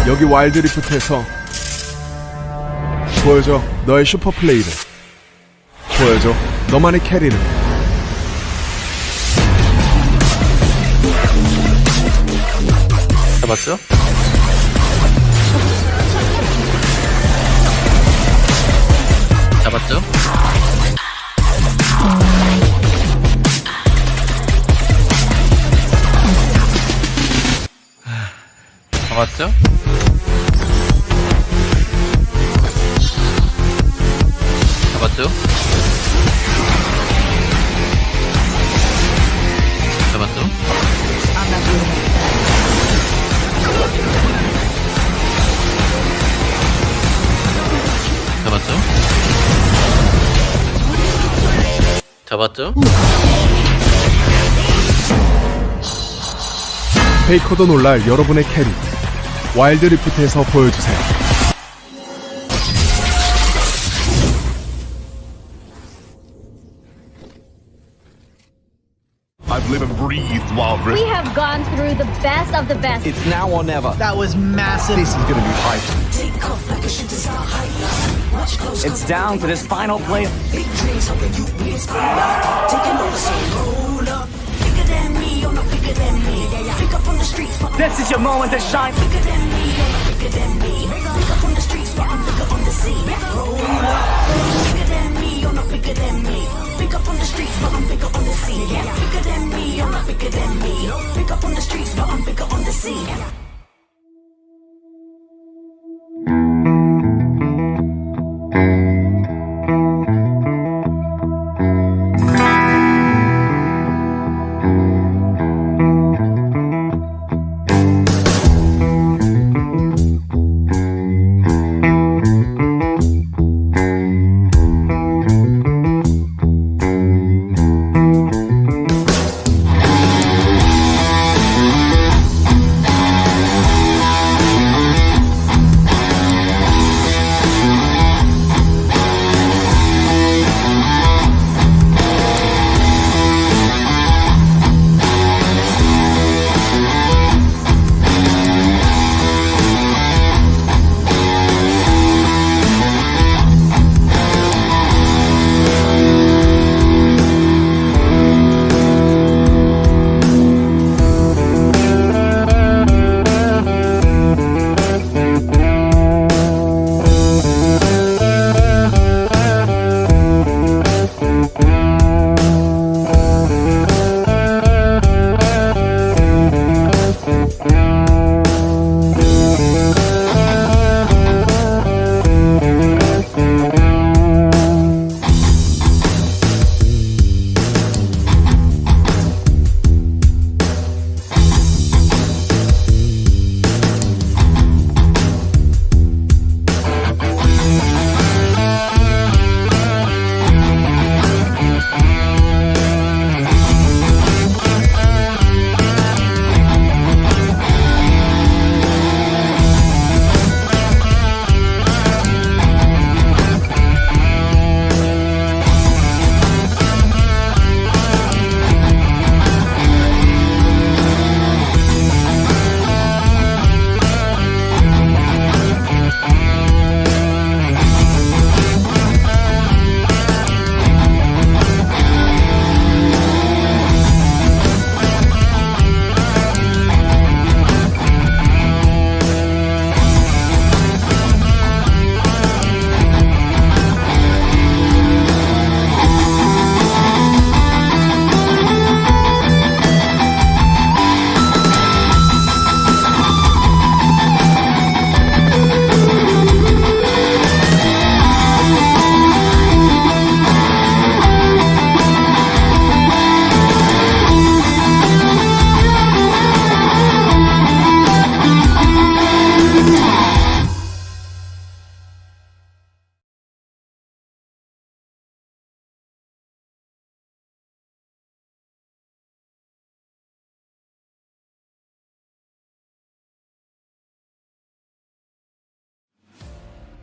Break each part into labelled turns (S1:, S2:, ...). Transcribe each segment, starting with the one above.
S1: 여기 와일드 리프트에서 보여줘 너의 슈퍼 플레이를. 보여줘 너만의 캐리를.
S2: 잡았죠? 잡았죠? 잡았죠? 잡았죠? 잡았죠? 잡았죠? 잡았죠?
S1: 페이커도 놀랄 여러분의 캐리. 와일드 리프트에서 보여주세요.
S3: I've lived and breathed Wild Rift.
S4: We have gone through the best of the best.
S5: It's now or never.
S6: That was massive.
S3: This is gonna be hype.
S5: It's down to this final play. This is your moment to shine.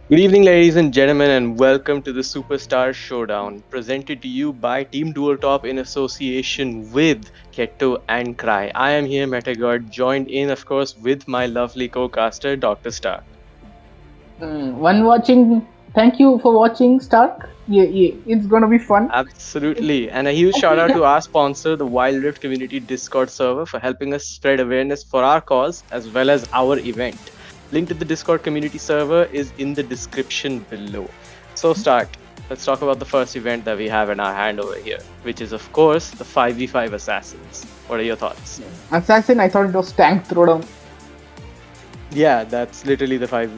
S2: Good evening, ladies and gentlemen, and welcome to the Superstar Showdown, presented to you by Team Dual Top in association with Ketto and Cry. I am here, Metagod, joined in, of course, with my lovely co-caster, Dr. Star.
S6: One watching. Thank you for watching, Stark. Yeah, it's gonna be fun.
S2: Absolutely. And a huge shout out to our sponsor, the Wild Rift Community Discord server, for helping us spread awareness for our cause as well as our event. Link to the Discord community server is in the description below. So, start. Let's talk about the first event that we have in our hand over here, which is, of course, the 5v5 Assassins. What are your thoughts?
S6: Assassin, I thought it was tank throwdown.
S2: Yeah, that's literally the 5.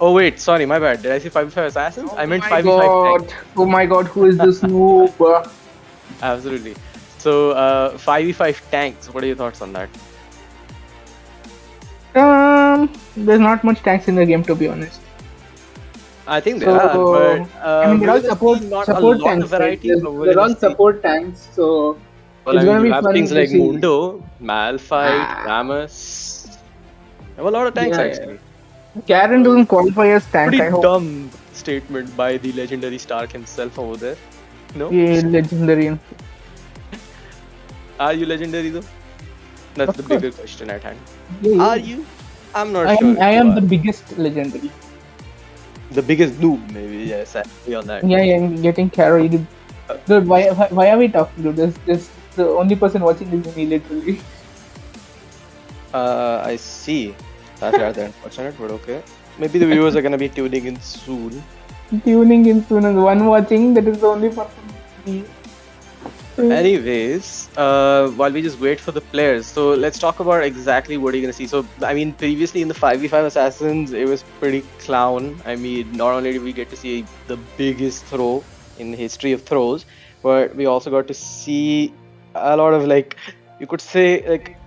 S2: Oh, wait, sorry, my bad. Did I say 5v5 Assassins? I meant
S6: My
S2: 5v5 tank.
S6: God! Oh my God! Who is this noob?
S2: Absolutely. So, 5v5 tanks, what are your thoughts on that?
S6: There's not much tanks in the game, to be honest.
S2: I think they
S6: So,
S2: are, but
S6: I mean, they're all
S2: we're gonna see not a lot
S6: tanks,
S2: of
S6: right?
S2: variety, but we're
S6: They're
S2: gonna
S6: all
S2: see.
S6: support tanks, so
S2: Well,
S6: it's
S2: I mean,
S6: gonna
S2: you
S6: be
S2: have
S6: fun
S2: things
S6: to
S2: like
S6: see.
S2: Mundo, Malphite,
S6: Ah,
S2: Rammus. You have a lot of tanks
S6: yeah,
S2: actually.
S6: Garen doesn't qualify as tank.
S2: Pretty
S6: I hope.
S2: dumb statement by the legendary Stark himself over there. No?
S6: Yeah, legendary.
S2: Are you legendary though? That's
S6: Of
S2: the
S6: course.
S2: bigger question at hand.
S6: Yeah,
S2: Are
S6: yeah.
S2: you? I'm not
S6: I
S2: sure.
S6: am.
S2: If
S6: I
S2: you
S6: am
S2: are.
S6: the biggest legendary.
S2: The biggest noob, maybe. Yes, I agree on that.
S6: Yeah, I'm getting carried. Dude, why are we talking to this? The only person watching is me, literally.
S2: I see. That's rather unfortunate, but okay. Maybe the viewers are gonna be tuning in soon.
S6: Tuning in soon as one watching, that is the only person.
S2: Anyways, while we just wait for the players, so let's talk about exactly what you're gonna see. So, I mean, previously in the 5v5 Assassins, it was pretty clown. I mean, not only did we get to see the biggest throw in the history of throws, but we also got to see a lot of, like, you could say, like,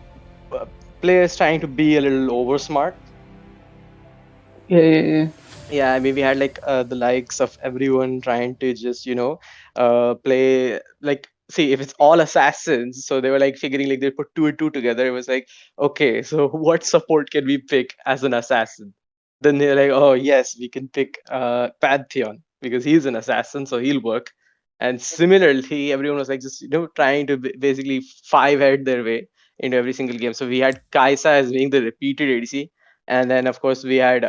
S2: uh, players trying to be a little over smart.
S6: Yeah.
S2: Yeah, I mean, we had like the likes of everyone trying to just play, like, see if it's all assassins, so they were like figuring, like, they put two and two together. It was like, okay, so what support can we pick as an assassin? Then they're like, oh yes, we can pick Pantheon because he's an assassin, so he'll work. And similarly, everyone was like just trying to basically five head their way into every single game. So we had Kaisa as being the repeated ADC, and then of course we had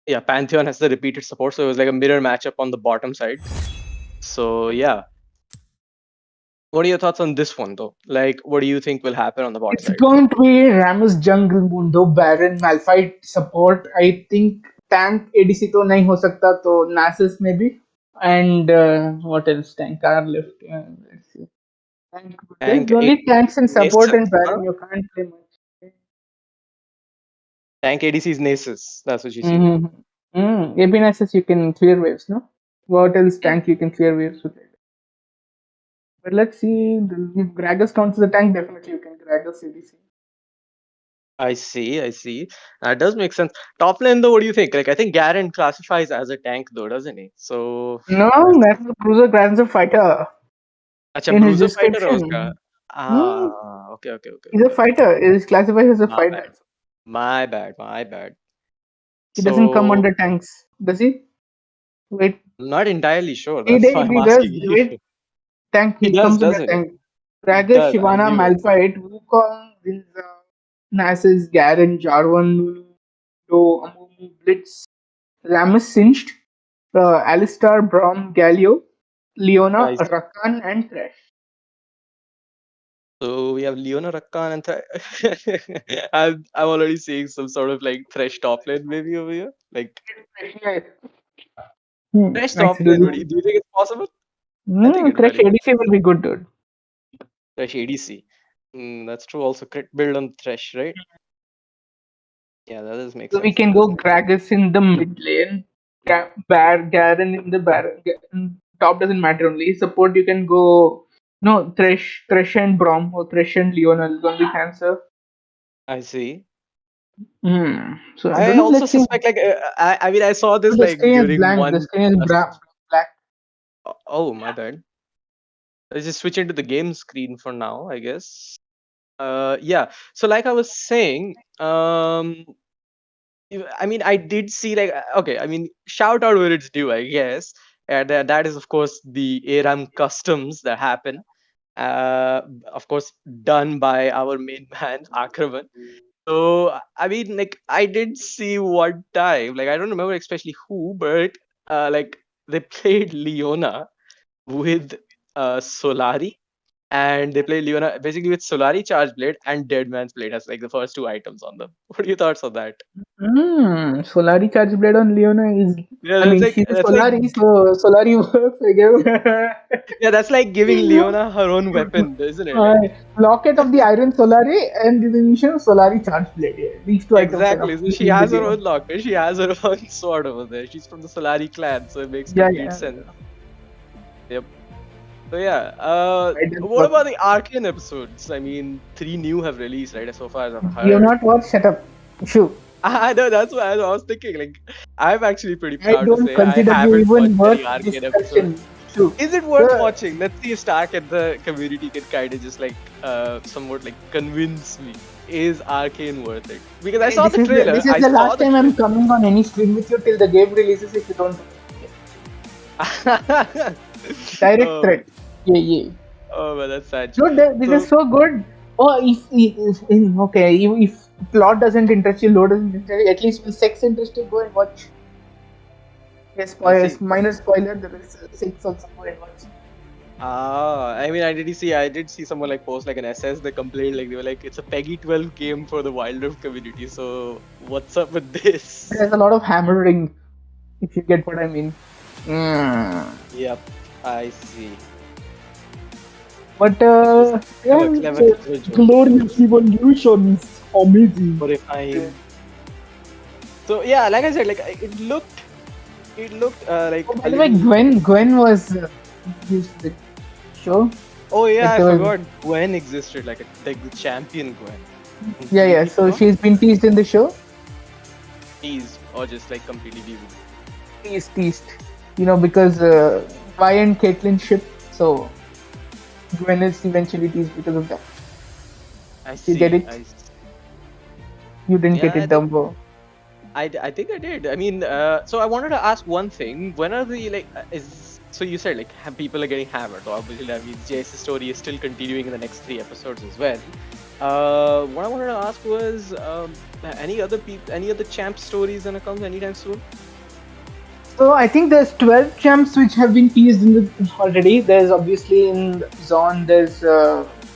S2: yeah, Pantheon has the repeated support, so it was like a mirror matchup on the bottom side. So yeah, what are your thoughts on this one though? Like, what do you think will happen on the bot
S6: It's
S2: side?
S6: going to be Rammus Jungle Mundo Baron Malphite support. I think tank ADC तो नहीं हो सकता तो Nasus maybe. And what else? Tank are left. Let's see. Tank. There's
S2: Tank
S6: only tanks and support
S2: Nasus,
S6: and
S2: huh?
S6: Baron. You can't play much.
S2: Tank ADC is Nasus. That's what you see.
S6: Mm-hmm. AB Nasus you can clear waves, no? What else tank you can clear waves with it? But let's see. If Gragas counts as a tank, definitely you can Gragas ADC.
S2: I see. That does make sense. Top lane though, what do you think? Like, I think Garen classifies as a tank though, doesn't he? So
S6: No,
S2: that's
S6: that's a cruiser Gragas a fighter.
S2: अच्छा
S6: In his
S2: bruiser fighter है उसका.
S6: description. Hmm,
S2: Okay.
S6: he's a fighter. He's classified as a
S2: My
S6: fighter.
S2: bad. My bad.
S6: He doesn't come
S2: So
S6: under tanks, does he? Wait,
S2: I'm not entirely sure. That's why I'm
S6: he does.
S2: asking you.
S6: Wait, tank.
S2: He
S6: He
S2: does,
S6: comes under
S2: doesn't he?
S6: tank.
S2: He
S6: Gragas,
S2: does. I
S6: Shyvana,
S2: knew it.
S6: Malphite, Wukong, Zinza, Nasus, Garen, Jarvan, Lulu, Do, Amumu, Blitz, Rammus, Singed, Alistar, Braum, Galio, Leona,
S2: I
S6: Rakan, and Thresh.
S2: So we have Leona Rakkan and I'm already seeing some sort of like Thresh top lane maybe over here. Like
S6: Yeah. Hmm,
S2: Thresh top lane.
S6: actually,
S2: Do you think it's possible? I think it's
S6: Thresh
S2: very
S6: ADC will be good, dude.
S2: Thresh ADC. That's true. Also, crit build on Thresh, right? Yeah, that does make
S6: So we
S2: sense.
S6: can go Gragas in the mid lane, Garen in the top doesn't matter only. Support you can go no Thresh and Braum or Thresh and Leona is gonna be cancer.
S2: I see.
S6: So I don't
S2: I
S6: know.
S2: also
S6: Let's see.
S2: suspect like I mean I saw
S6: Oh,
S2: this
S6: the
S2: like
S6: screen is
S2: during
S6: blank. The
S2: one.
S6: screen is
S2: uh,
S6: black.
S2: Oh my bad. Let's just switch into the game screen for now, I guess. Yeah. So like I was saying, I mean, I did see like okay. I mean, shout out where it's due, I guess. That is of course the ARAM customs that happen. Of course, done by our main man Akraman. So I mean, like I did see one time, like I don't remember especially who, but like they played Leona with Solari, and they played Leona basically with Solari Charge Blade and Dead Man's Blade as like the first two items on them. What are your thoughts on that?
S6: Solari Charge Blade on Leona is.
S2: Yeah,
S6: I mean, she's a
S2: that's like
S6: Solari, so Solari works, I guess.
S2: yeah, that's like giving Leona her own weapon, isn't it?
S6: uh,
S2: Like
S6: Locket of the Iron Solari and the mission Solari Charge Blade. Yeah. These two items are
S2: exactly. So she
S6: in the
S2: has her
S6: game.
S2: own locker. She has her own sword over there. She's from the Solari clan, so it makes
S6: Yeah,
S2: complete
S6: yeah.
S2: sense. Yep. So yeah,
S6: I did
S2: what
S6: not-
S2: about the Arcane episodes? I mean, 3 new have released, right? So far as I've heard.
S6: You not watched? Shut up. Shoo.
S2: I know that's why I was thinking. Like, I'm actually pretty
S6: I
S2: proud to
S6: don't
S2: say I
S6: consider you
S2: haven't
S6: even
S2: watched
S6: worth
S2: any Arcane
S6: discussion.
S2: episodes.
S6: Shoo.
S2: Is it worth
S6: Sure.
S2: watching? Let's see if Stark and the community can kind of just like somewhat like convince me. Is Arcane worth it? Because I saw
S6: This
S2: the
S6: is
S2: trailer.
S6: This is
S2: I
S6: the
S2: saw
S6: last time I'm coming on any stream with you till the game releases. If you don't, direct
S2: Oh.
S6: threat. Yeah.
S2: Oh man, that's sad.
S6: No, this is so good. Oh, okay, if plot doesn't interest you, lore doesn't interest you, at least when sex interested, go and watch. Yes, spoilers,
S2: see.
S6: minor spoiler. There is sex also. Go and watch.
S2: I mean, I did see someone like post like an SS. They complained like they were like, it's a Peggy 12 game for the Wildlife community. So what's up with this?
S6: There's a lot of hammering, if you get what I mean. Mm.
S2: Yep, I see.
S6: But
S2: Clever,
S6: yeah,
S2: clever joke.
S6: glorious evolutions, amazing.
S2: Horrifying. So yeah, like I said, like it looked like.
S6: Oh, by the way, Gwen was used to the show.
S2: Oh yeah, I
S6: it was-
S2: forgot Gwen existed, like the champion Gwen.
S6: Yeah. So she's been teased in the show.
S2: Teased or just like completely deviant.
S6: Teased. You know, because Vi and Caitlyn ship, so Gwen is eventually teased because of that.
S2: I see.
S6: get it? You didn't get
S2: Yeah,
S6: it, Dumbo.
S2: I think I did. I mean, so I wanted to ask one thing. When are the like so you said like people are getting hammered. So obviously that means Jace's story is still continuing in the next 3 episodes as well. What I wanted to ask was any other champ stories gonna come anytime soon?
S6: So I think there's 12 champs which have been teased already. There's obviously in Zone, there's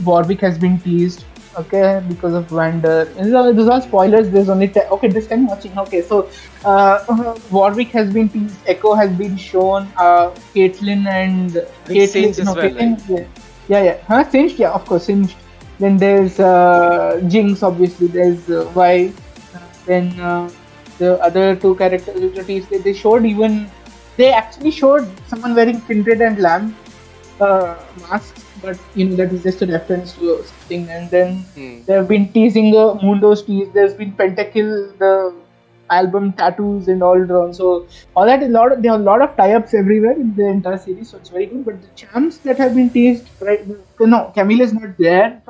S6: Warwick has been teased, okay, because of Vander. These are all spoilers. There's only okay, this time watching. Okay, so Warwick has been teased. Echo has been shown. Caitlyn and
S2: Singed as well,
S6: Caitlyn,
S2: right?
S6: yeah. Huh? Singed, yeah, of course, Singed. Then there's Jinx, obviously. There's Vi. Then the other 2 characters which are teased, they actually showed someone wearing Kindred and Lamb masks, but you know that is just a reference to something. And then they have been teasing Mundo's tease. There's been Pentakill, the album tattoos and all drawn. So all that there are a lot of tie-ups everywhere in the entire series. So it's very good. But the champs that have been teased, right? No, Camille is not there.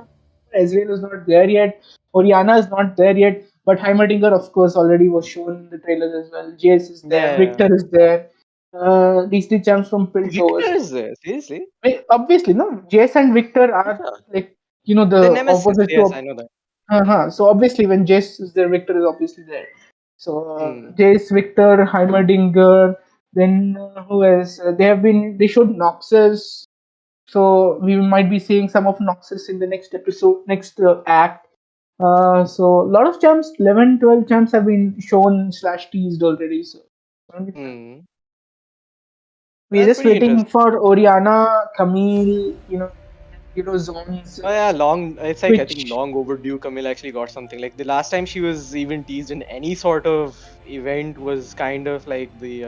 S6: Ezreal is not there yet. Orianna is not there yet. But Heimerdinger, of course, already was shown in the trailer as well. Jace is there.
S2: Yeah.
S6: Victor is there. These 3 champs from Piltover.
S2: Victor is there, seriously?
S6: Obviously, no. Jace and Victor are like, you know, the
S2: Nemesis,
S6: opposite
S2: yes,
S6: to.
S2: I know that.
S6: So obviously, when Jace is there, Victor is obviously there. So
S2: Hmm.
S6: Jace, Victor, Heimerdinger. Then who else? They showed Noxus. So we might be seeing some of Noxus in the next episode, next act. So a lot of champs, 11, 12 champs have been shown / teased already. So
S2: Hmm.
S6: we're
S2: That's
S6: just
S2: pretty
S6: waiting
S2: interesting.
S6: for Orianna, Camille, Zones.
S2: Oh yeah, it's like I think
S6: Which-
S2: long overdue. Camille actually got something. Like the last time she was even teased in any sort of event was kind of like the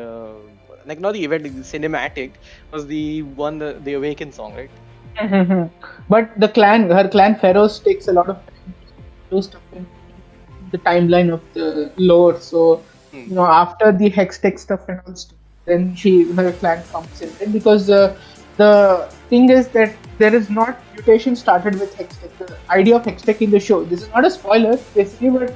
S2: like not the event, the cinematic was the one the Awaken song, right?
S6: But her clan Pharaohs takes a lot of time to do stuff in the timeline of the lore. So after the Hextech stuff and all stuff, then her clan comes in, right? Because the thing is that there is not mutation started with Hextech. The idea of Hextech in the show. This is not a spoiler, basically, but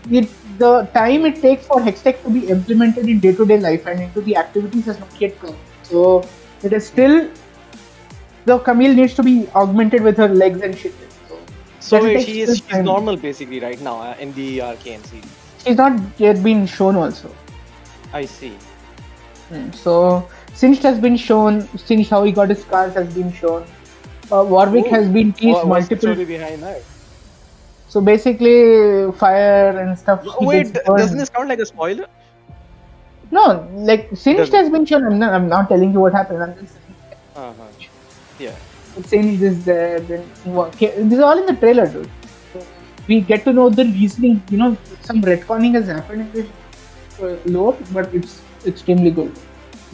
S6: the time it takes for Hextech to be implemented in day-to-day life and into the activities has not yet come. So it is still the Camille needs to be augmented with her legs and shit.
S2: So
S6: that takes
S2: she
S6: still
S2: is she's
S6: time.
S2: normal basically right now in the Arcane series.
S6: She's not yet been shown also.
S2: I see.
S6: So Singed has been shown. Singed how he got his scars has been shown. Warwick has been teased
S2: What's the
S6: multiple.
S2: story behind that?
S6: So basically, fire and stuff. He
S2: Wait,
S6: gets
S2: doesn't
S6: burned.
S2: this count like a spoiler?
S6: No, like Singed
S2: Doesn't.
S6: has been shown. I'm not telling you what happened. I'm just saying.
S2: Uh-huh. Yeah.
S6: Singed is there. Then this is all in the trailer, dude. So we get to know the reasoning. Some retconning has happened in this lore, but it's extremely good.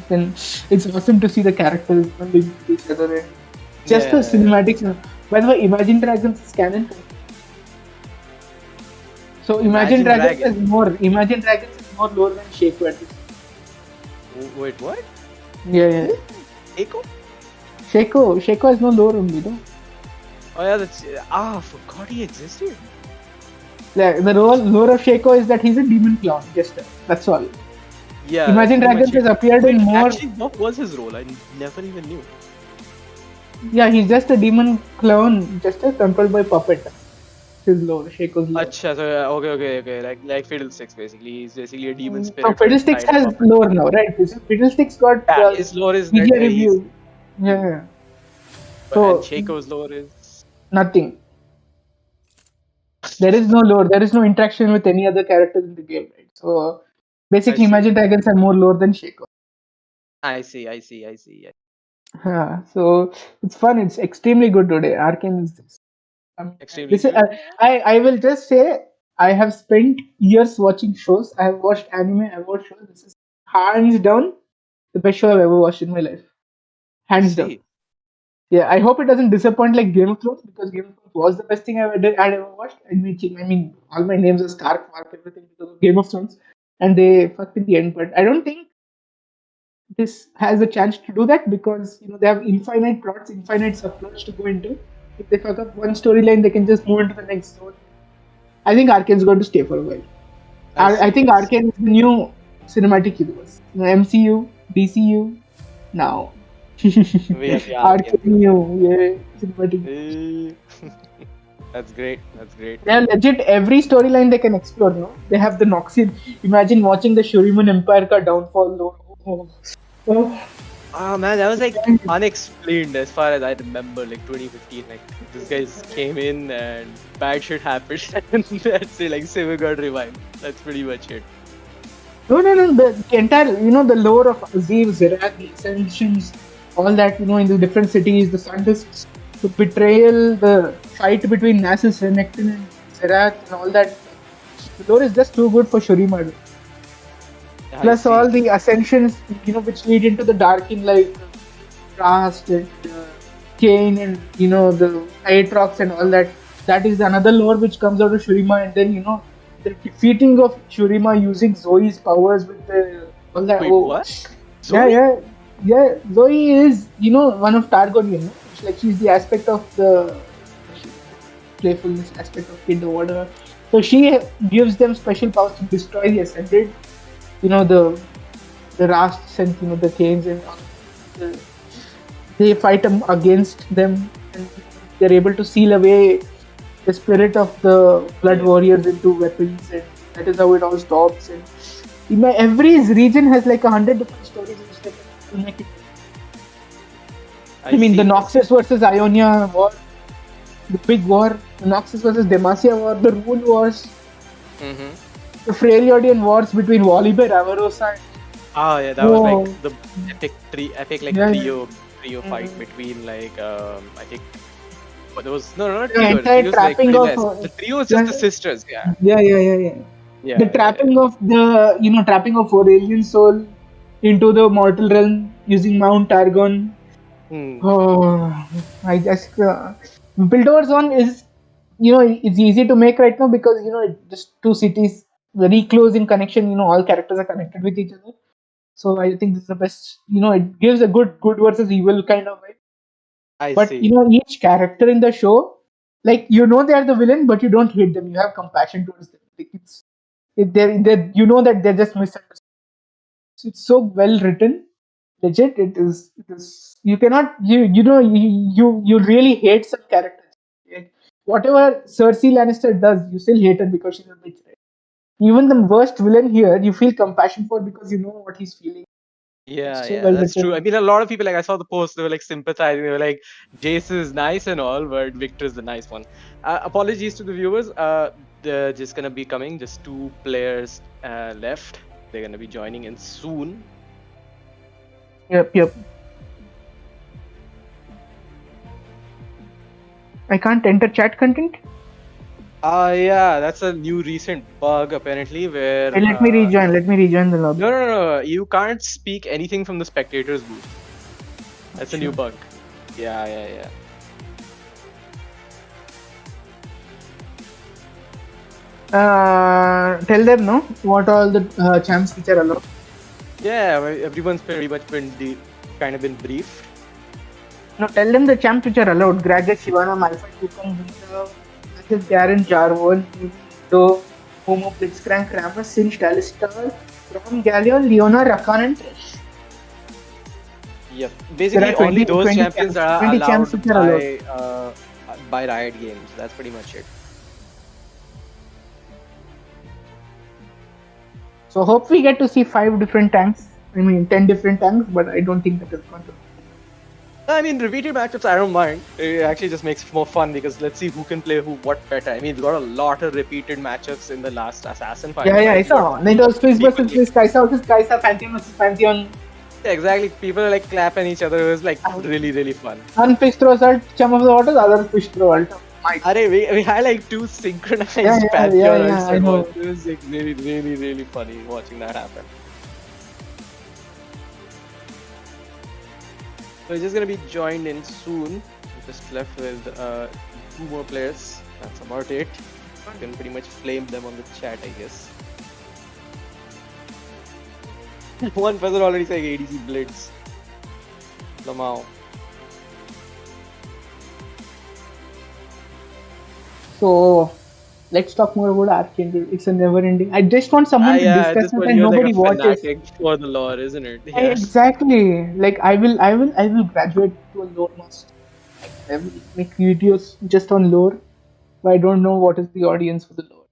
S6: And it's awesome to see the characters living with each other and just the cinematics. By the way, Imagine Dragons is canon. So Imagine Dragons is more lore than Shaco at this.
S2: Wait, what?
S6: Yeah.
S2: Echo?
S6: Shaco has no lore only though.
S2: Oh yeah, that's I forgot he existed.
S6: Yeah, the lore of Shaco is that he's a demon clown. That's all.
S2: Yeah.
S6: Imagine Dragons has appeared in more.
S2: Actually, what was his role? I never even knew.
S6: Yeah, he's just a demon clown, just controlled by puppet. His lore, Shaco's lore.
S2: Acha, so okay. Like Fiddlesticks basically. He's basically a demon spirit.
S6: So Fiddlesticks has lore now, right? Fiddlesticks got
S2: his lore is
S6: media
S2: that
S6: review. Yeah.
S2: So Shaco's lore is
S6: nothing. There is no lore. There is no interaction with any other characters in the game, right? So basically, Imagine Dragons have more lore than Shaco.
S2: I see.
S6: Yeah, so it's fun. It's extremely good today. Arcane is this.
S2: Extremely good.
S6: I will just say I have spent years watching shows. I have watched anime. I've watched shows. This is hands down the best show I've ever watched in my life. Hands down. Yeah, I hope it doesn't disappoint like Game of Thrones because Game of Thrones was the best thing I'd ever watched. I mean, all my names are Stark, Mark, everything because of Game of Thrones, and they fucked in the end. But I don't think this has a chance to do that because they have infinite plots, infinite subplots to go into. If they fuck up one storyline, they can just move into the next zone. I think Arcane's going to stay for a while. I think Arcane is the new cinematic universe. MCU, DCU, now. Arcane, cinematic.
S2: That's great.
S6: They have legit every storyline they can explore. No, they have the Noxian. Imagine watching the Shuriman Empire ka downfall.
S2: Oh man, that was like unexplained as far as I remember, like 2015. Like this guys came in and bad shit happened, and that's it. Like Civ got revived. That's pretty much it.
S6: No. The entire, the lore of Aziv, Zerat, the Ascensions, all that, in the different cities, the Sundists, the betrayal, the fight between Nasus, Renekton, and Zerat, and all that. The lore is just too good for Shurima. Plus all the ascensions, which lead into the Darkin, like Rast and Kane and the Aatrox and all that. That is another lore which comes out of Shurima, and then the defeating of Shurima using Zoe's powers with all that.
S2: Wait, what?
S6: Zoe? Yeah. Zoe is one of Targon. It's like she's the aspect of the playfulness aspect of kid or whatever. So she gives them special powers to destroy the Ascended. The Rasts and the Canes and they fight against them, and they're able to seal away the spirit of the Blood Warriors into weapons, and that is how it all stops. And every region has like 100 different stories to make it. I mean, the Noxus versus Ionia war, the big war, the Noxus versus Demacia war, the Rule Wars. The Freljordian wars between Volibear, Avarosa.
S2: Yeah, that was like the epic trio fight between like I think. But there was not trio.
S6: The trapping
S2: like the trio is just the sisters. Yeah.
S6: The trapping of trapping of Aurelian soul into the mortal realm using Mount Targon. I just Builder's Zone is it's easy to make right now because just two cities very close in connection. All characters are connected with each other. So I think this is the best. It gives a good versus evil kind of vibe. But each character in the show, like they are the villain, but you don't hate them. You have compassion towards them. Like You know that they're just misunderstood. It's so well written, legit. It is. It is. You cannot. You really hate some characters. Like, whatever Cersei Lannister does, you still hate her because she's a bitch. Right? Even the worst villain here, you feel compassion for because you know what he's feeling.
S2: Yeah,
S6: So
S2: yeah,
S6: well
S2: that's true. I
S6: written.
S2: mean, a lot of people, like, I saw the post, they were like sympathizing. They were like, Jace is nice and all, but Victor is the nice one. Apologies to the viewers. They're just gonna be coming. Just 2 players left. They're gonna be joining in soon.
S6: Yep. I can't enter chat content.
S2: Yeah, that's a new recent bug apparently where.
S6: Hey, let me rejoin. Let me rejoin the lobby.
S2: No. You can't speak anything from the spectators booth. That's a new bug. Yeah.
S6: Tell them no. What all the champs which are allowed.
S2: Yeah, everyone's pretty much been been briefed.
S6: No, tell them the champs which are allowed. Gragas, Shivana, Malphite, Wukong, Winter, Garen, Jarvan, Do, Momo, Blitzcrank, Kramus, Singed, Alistar, Rom, Galleon, Leona, Rakan, and Thresh.
S2: Yep. Basically,
S6: 20
S2: only those
S6: 20
S2: champions
S6: champs,
S2: are
S6: 20
S2: allowed
S6: champs which are
S2: by Riot Games. That's pretty much it.
S6: So hope we get to see 5 different tanks. I mean 10 different tanks, but I don't think that is going to.
S2: I mean, repeated matchups, I don't mind. It actually just makes it more fun because let's see who can play what better. I mean, we got a lot of repeated matchups in the last Assassin fight.
S6: Yeah, I saw. Then it was Fizz versus Fizz, Kaisa versus Kaisa, Pantheon versus Pantheon.
S2: Yeah, exactly. People are like clapping each other. It was like really, really fun.
S6: One fish throws out Chum of the Waters, other fish throw ult.
S2: We had like 2 synchronized
S6: Yeah,
S2: Pantheon ults
S6: I
S2: at
S6: know.
S2: once. It was like really, really, really funny watching that happen. So we're just gonna be joined in soon. We're just left with 2 more players. That's about it. You can pretty much flame them on the chat, I guess. One person already saying ADC Blitz. Lamau.
S6: So let's talk more about Archangel. It's a never-ending. I just want someone to
S2: At
S6: discuss
S2: this
S6: it,
S2: point,
S6: and
S2: you're like
S6: nobody
S2: a
S6: watches.
S2: fanatic for the lore, isn't it? Yeah.
S6: Exactly. Like I will graduate to a lore master. I will make videos just on lore, but I don't know what is the audience for the lore.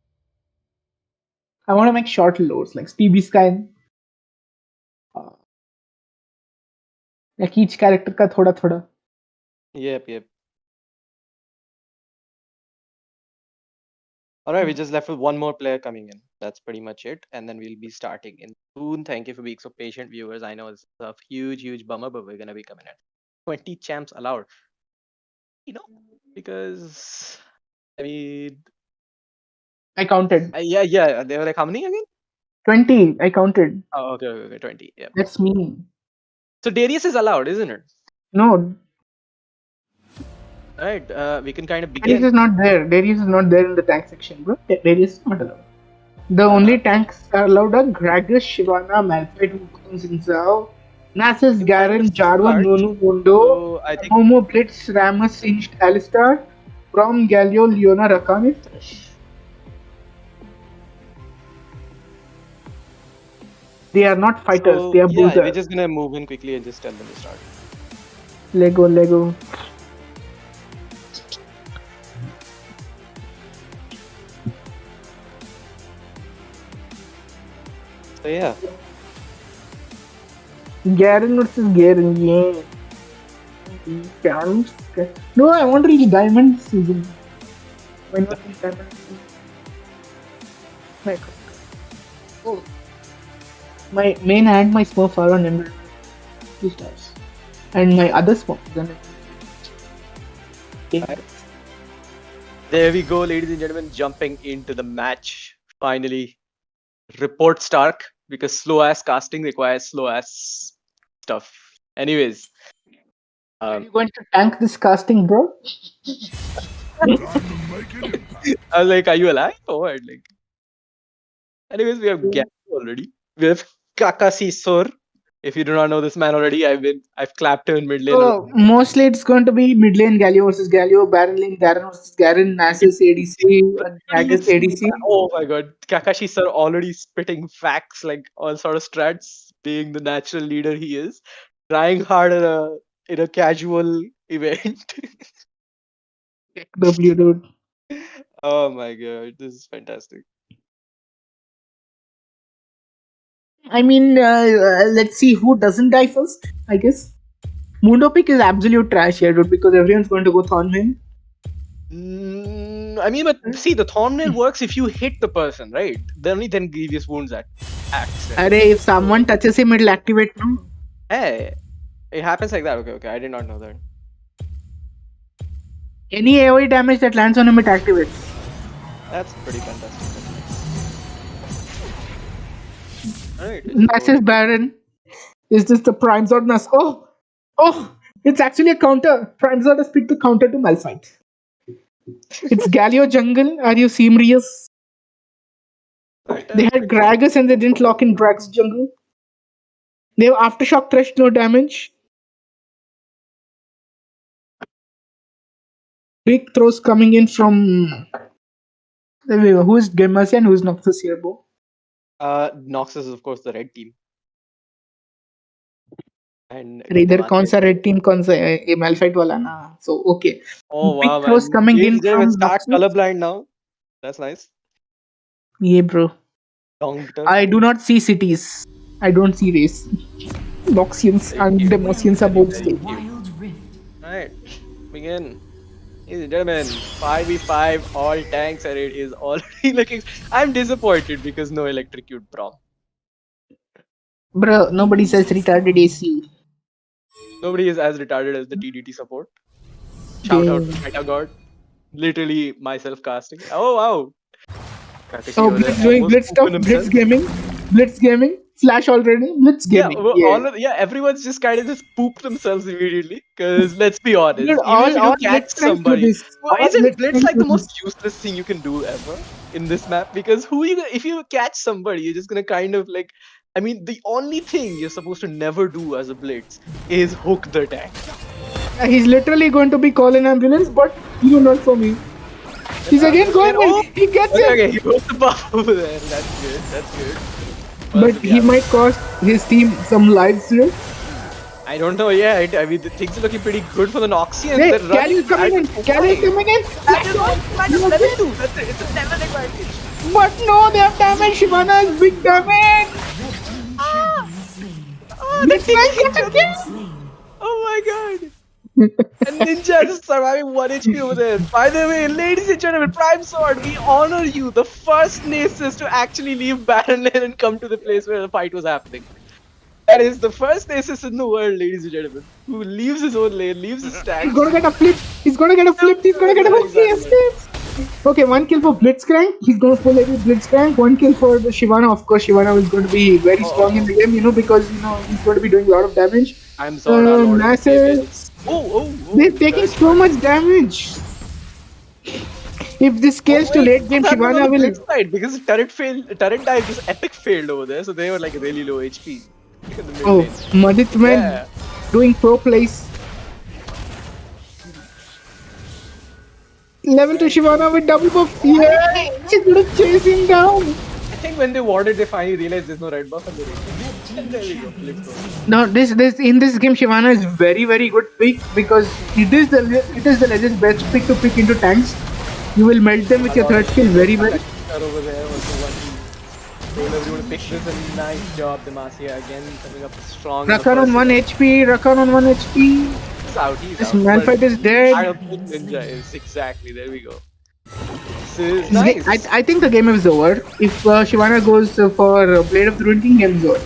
S6: I want to make short lores like PB Sky. Like each character का थोड़ा.
S2: Yep. Alright, we just left with 1 more player coming in. That's pretty much it. And then we'll be starting in soon. Thank you for being so patient, viewers. I know it's a huge bummer, but we're gonna be coming at 20 champs allowed. Because I mean,
S6: I counted.
S2: yeah. They were like, how many again?
S6: 20. I counted.
S2: Oh, okay, 20. Yeah.
S6: That's me.
S2: So Darius is allowed, isn't it?
S6: No,
S2: Alright, we can kind of
S6: Darius
S2: begin.
S6: is not there. Darius is not there in the tank section, bro. Darius is not allowed. The only tanks are allowed are Gragas, Shivana, Malphite, Wukong, Xin Nasus, Garen, Jarvan, Nunu, Mundo,
S2: So I think
S6: Momo, Blitz, Rammus, Singed, Alistar, From, Galio, Leona, Rakan, and Thresh. They are not fighters,
S2: so,
S6: they are
S2: yeah, we're
S6: bruisers.
S2: just gonna move in quickly and just tell them to start.
S6: Lego.
S2: So yeah.
S6: Garen versus Garen, yeah. No, I want to reach Diamond season. Why not reach Diamond season? Oh. My main and my Smurf are on Emerald. 2 stars. And my other Smurf is on Emerald.
S2: There we go, ladies and gentlemen, jumping into the match. Finally, report Stark, because slow ass casting requires slow ass stuff. Anyways,
S6: Are you going to tank this casting, bro?
S3: Time to make an impact.
S2: I was like, are you alive or what? Anyways, we have Gary already. We have Kakasi Sur If you do not know this man already, I've clapped him in mid lane.
S6: So mostly it's going to be mid lane Galio versus Galio, Baron lane Garen versus Garen, Nasus ADC, Gragas ADC.
S2: Oh my god, Kakashi sir already spitting facts like all sort of strats, being the natural leader he is, trying hard in a casual event.
S6: W dude.
S2: Oh my god, this is fantastic.
S6: I mean, let's see who doesn't die first, I guess. Mundo pick is absolute trash here, dude, because everyone's going to go Thornmail.
S2: I mean, but see, the thumbnail works if you hit the person, right? Then only then grievous wounds acts.
S6: Array, if someone touches him, it'll activate, no?
S2: Hey, it happens like that. Okay, I did not know that.
S6: Any AoE damage that lands on him, it activates.
S2: That's pretty fantastic. Alright.
S6: Massive Baron. Is this the Prime Zord Nas? Oh, it's actually a counter. Prime Zord has picked the counter to Malphite. It's Galio jungle. Are you serious? They had Gragas and they didn't lock in Gragas jungle. They have Aftershock Thresh, no damage. Big throws coming in from. Who's Gemasi and who's Noxus here, bro?
S2: Noxus is of course the red team. And
S6: इधर कौन सा red team कौन सा ये Malphite वाला ना so okay.
S2: Oh
S6: Big
S2: wow,
S6: throws
S2: man.
S6: coming in from
S2: start
S6: Noxus.
S2: colorblind now. That's nice.
S6: Yeah, bro. I do not see cities. I don't see race. Noxians and Demosians are both state.
S2: Alright, begin. Ladies and gentlemen, 5v5 all tanks and it is already looking. I'm disappointed because no electrocute prom.
S6: Bro, nobody says retarded AC.
S2: Nobody is as retarded as the TDT support. Shout out to Meta God. Literally myself casting. Oh wow.
S6: Oh, Blitz doing Blitz stuff, Blitz gaming, Flash already, Blitz gaming.
S2: Yeah, everyone's just kind of just poop themselves immediately. Because let's be honest,
S6: Dude,
S2: even if you catch
S6: Blitz guys do
S2: somebody,
S6: this.
S2: isn't Blitz like the most useless thing you can do ever in this map? Because if you catch somebody, you're just gonna kind of like, I mean, the only thing you're supposed to never do as a Blitz is hook the tank.
S6: He's literally going to be calling ambulance, but not for me. He's again going in. He gets it.
S2: Okay, he goes the buff over there. That's good. That's good.
S6: But he might cost his team some lives here.
S2: I don't know. Yeah, I mean, the things are looking pretty good for the Noxians.
S6: Hey, Cali is coming in. Cali is coming in.
S2: Level 2. That's it. It's a level advantage.
S6: But no, they have damage. Shivana has big damage.
S2: The thing again. Oh my god. And Ninja is surviving 1 HP over there. By the way, ladies and gentlemen, Prime Sword, we honor you, the first Nasus to actually leave Baron Lane and come to the place where the fight was happening. That is the first Nasus in the world, ladies and gentlemen, who leaves his own lane, leaves his stack.
S6: He's gonna get a flip. He's gonna get a flip. He's gonna get a hook. He escapes. Okay, 1 kill for Blitzcrank. He's gonna pull every Blitzcrank. 1 kill for the Shivana. Of course, Shivana is going to be very strong in the game, because he's going to be doing a lot of damage.
S2: I'm sorry.
S6: Nasus. They're taking so much damage. If this scales to late game, Shivana will.
S2: Side, because turret dive just epic failed over there, so they were like really low HP.
S6: Oh, Madit man doing pro plays. Level 2 Shivana with double buff. Yeah, she's gonna chase him down.
S2: I think when they warded, they finally realized there's no red buff and they did. And there we go. Let's go.
S6: Now this in this game, Shivana is very good pick because it is the legend's best pick to pick into tanks. You will melt them with your third skill very well.
S2: Over there was the one who told everyone to pick this, and nice job, Demacia again coming up strong.
S6: Rakan on 1 HP. Rakan on 1 HP.
S2: He's out.
S6: This Malphite is dead.
S2: I don't think Ninja is exactly. There we go. This is nice.
S6: I think the game is over. If Shivana goes for Blade of the Ruined King, game is over.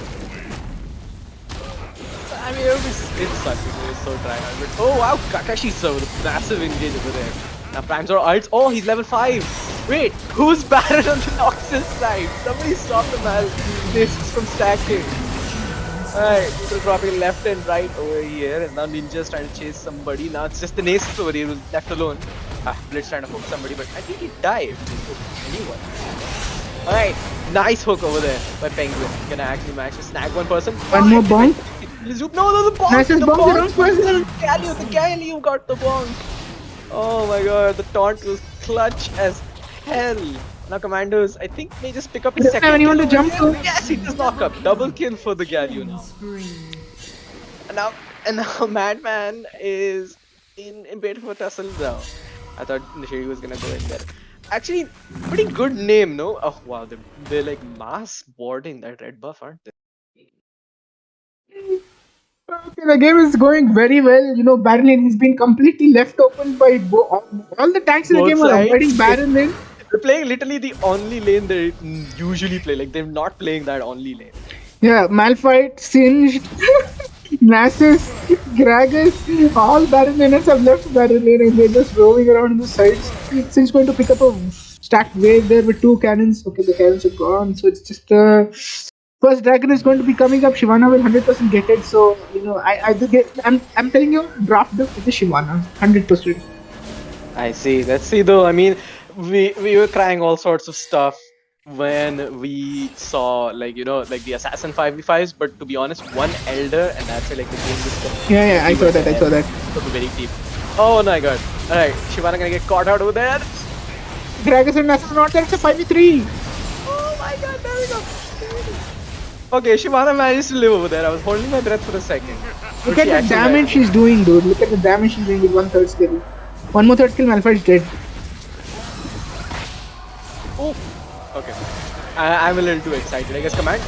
S2: I mean, it's such it's so tryhard. But oh wow, Kakashi so with a massive engage over there. Now Primes are ults. Oh, he's level 5. Wait, who's Baron on the Noxus side? Somebody stop the Nasus from stacking. Alright, so dropping left and right over here, and now Ninja's trying to chase somebody. Now it's just the Nasus over here who's left alone. Blitz trying to hook somebody, but I think he died. Anyone. Alright, Nice hook over there by Penguin. Gonna actually manage to snag one person.
S6: One more bomb.
S2: No, the bomb.
S6: Nice's bomb, the wrong person.
S2: The Galio got the bomb. Oh my god, the taunt was clutch as hell. Now Commandos, I think may just pick up his
S6: Doesn't
S2: second
S6: have anyone
S2: kill
S6: to jump
S2: over
S6: to.
S2: here. Yes, he does knock up. Double kill for the Galio now. And now Madman is in bed for tussle now. I thought Nishiri was gonna go in there. Actually, pretty good name, no? Oh wow, they're like mass boarding that red buff, aren't they?
S6: Okay, the game is going very well. You know, Baron lane has been completely left open by all the tanks in the
S2: Both
S6: game are
S2: sides.
S6: avoiding Baron lane.
S2: They're playing literally the only lane they usually play. Like they're not playing that only lane.
S6: Yeah, Malphite, Singed, Nasus, Gragas, all Baron laners have left Baron lane and they're just roaming around on the sides. Singed's going to pick up a stacked wave there with 2 cannons. Okay, the cannons are gone, so it's just first dragon is going to be coming up. Shyvana will 100% get it. So you know, I'm telling you, draft the Shyvana 100%.
S2: I see. Let's see though. I mean, we were crying all sorts of stuff when we saw like the assassin 5v5s, but to be honest, one elder and that's it, like the game just
S6: Yeah, I saw that.
S2: very deep. Oh my god. Alright, Shyvana gonna get caught out over there.
S6: Gragas and Nasus are not there. It's a 5v3.
S2: Oh my god, there we go. Okay, Shyvana managed to live over there. I was holding my breath for a second.
S6: Look at the damage she's doing, dude. Look at the damage she's doing with 1/3 skill. One more third skill, Malphite's dead.
S2: Oh, okay. I'm a little too excited. I guess command.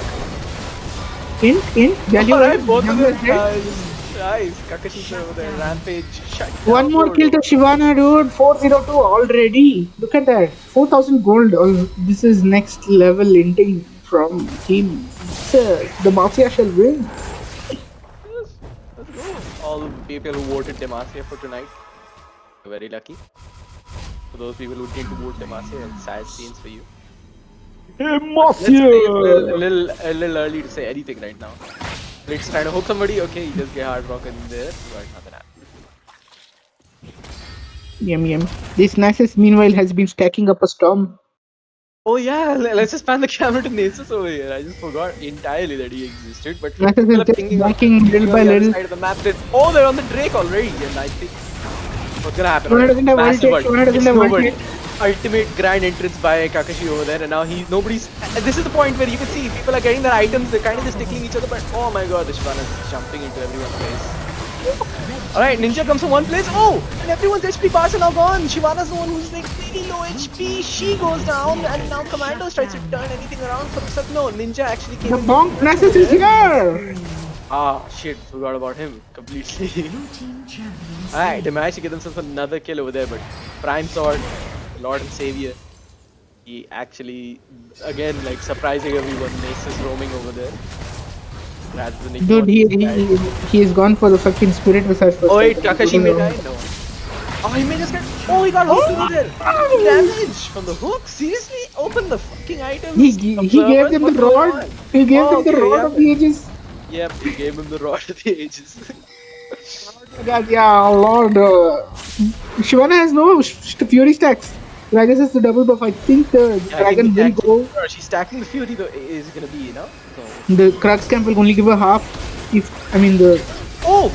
S6: Galio
S2: Alright, both of
S6: Jungle
S2: them
S6: is dead.
S2: guys. Nice. Kakashi's over there. Rampage. Shut
S6: One
S2: down,
S6: more
S2: bro.
S6: kill to Shyvana, dude. 402 already. Look at that. 4,000 gold. Oh, this is next level inting from team. The Mafia shall win.
S2: Yes, let's go. All the people who voted Demacia for tonight. You're very lucky. For those people who didn't vote Demacia, and sad scenes for you. Let's say a little early to say anything right now. Let's try to hook somebody. Okay, you just get hard broken there, but nothing happened.
S6: Yum. This Nasus meanwhile has been stacking up a storm.
S2: Oh yeah, let's just pan the camera to Nasus over here. I just forgot entirely that he existed. But
S6: Nasus
S2: people
S6: is
S2: are
S6: just
S2: thinking
S6: backing little
S2: on
S6: by
S2: the other
S6: little.
S2: side of the map. Oh, they're on the Drake already, and I think what's gonna happen?
S6: Shyvana doesn't have
S2: Massive
S6: ulti,
S2: ult.
S6: Shyvana doesn't
S2: It's
S6: have
S2: nobody.
S6: ulti.
S2: Ultimate grand entrance by Kakashi over there, and now nobody's. This is the point where you can see people are getting their items. They're kind of just tickling each other, but oh my god, the Shyvana is jumping into everyone's face. Alright, Ninja comes from one place. Oh! And everyone's HP bars are now gone. Shyvana's the one who's like very low HP. She goes down, and now Commandos tries to turn anything around for himself. No, Ninja actually came
S6: The
S2: in.
S6: bonk Nasus is here!
S2: Ah, shit, forgot about him completely. Alright, they managed to get themselves another kill over there, but Prime Sword, Lord and Savior, he actually, again, like surprising everyone. Nasus roaming over there. Rather than
S6: Dude,
S2: ignoring
S6: he has gone for the fucking spirit massage first.
S2: Oh wait, Kakashi may die? No. Oh, he may just get. Oh, he got hooked over there. Damage from the hook? Seriously? Open the fucking items.
S6: He gave them the rod. He gave them the rod of the ages.
S2: Yep, he gave him the rod of the ages.
S6: Oh God, yeah, Lord. Shyvana has no fury stacks. Gragas is the double buff. I think the dragon will go.
S2: She's stacking the fury though. Is gonna be enough. So.
S6: The Crux camp will only give her half.
S2: Oh!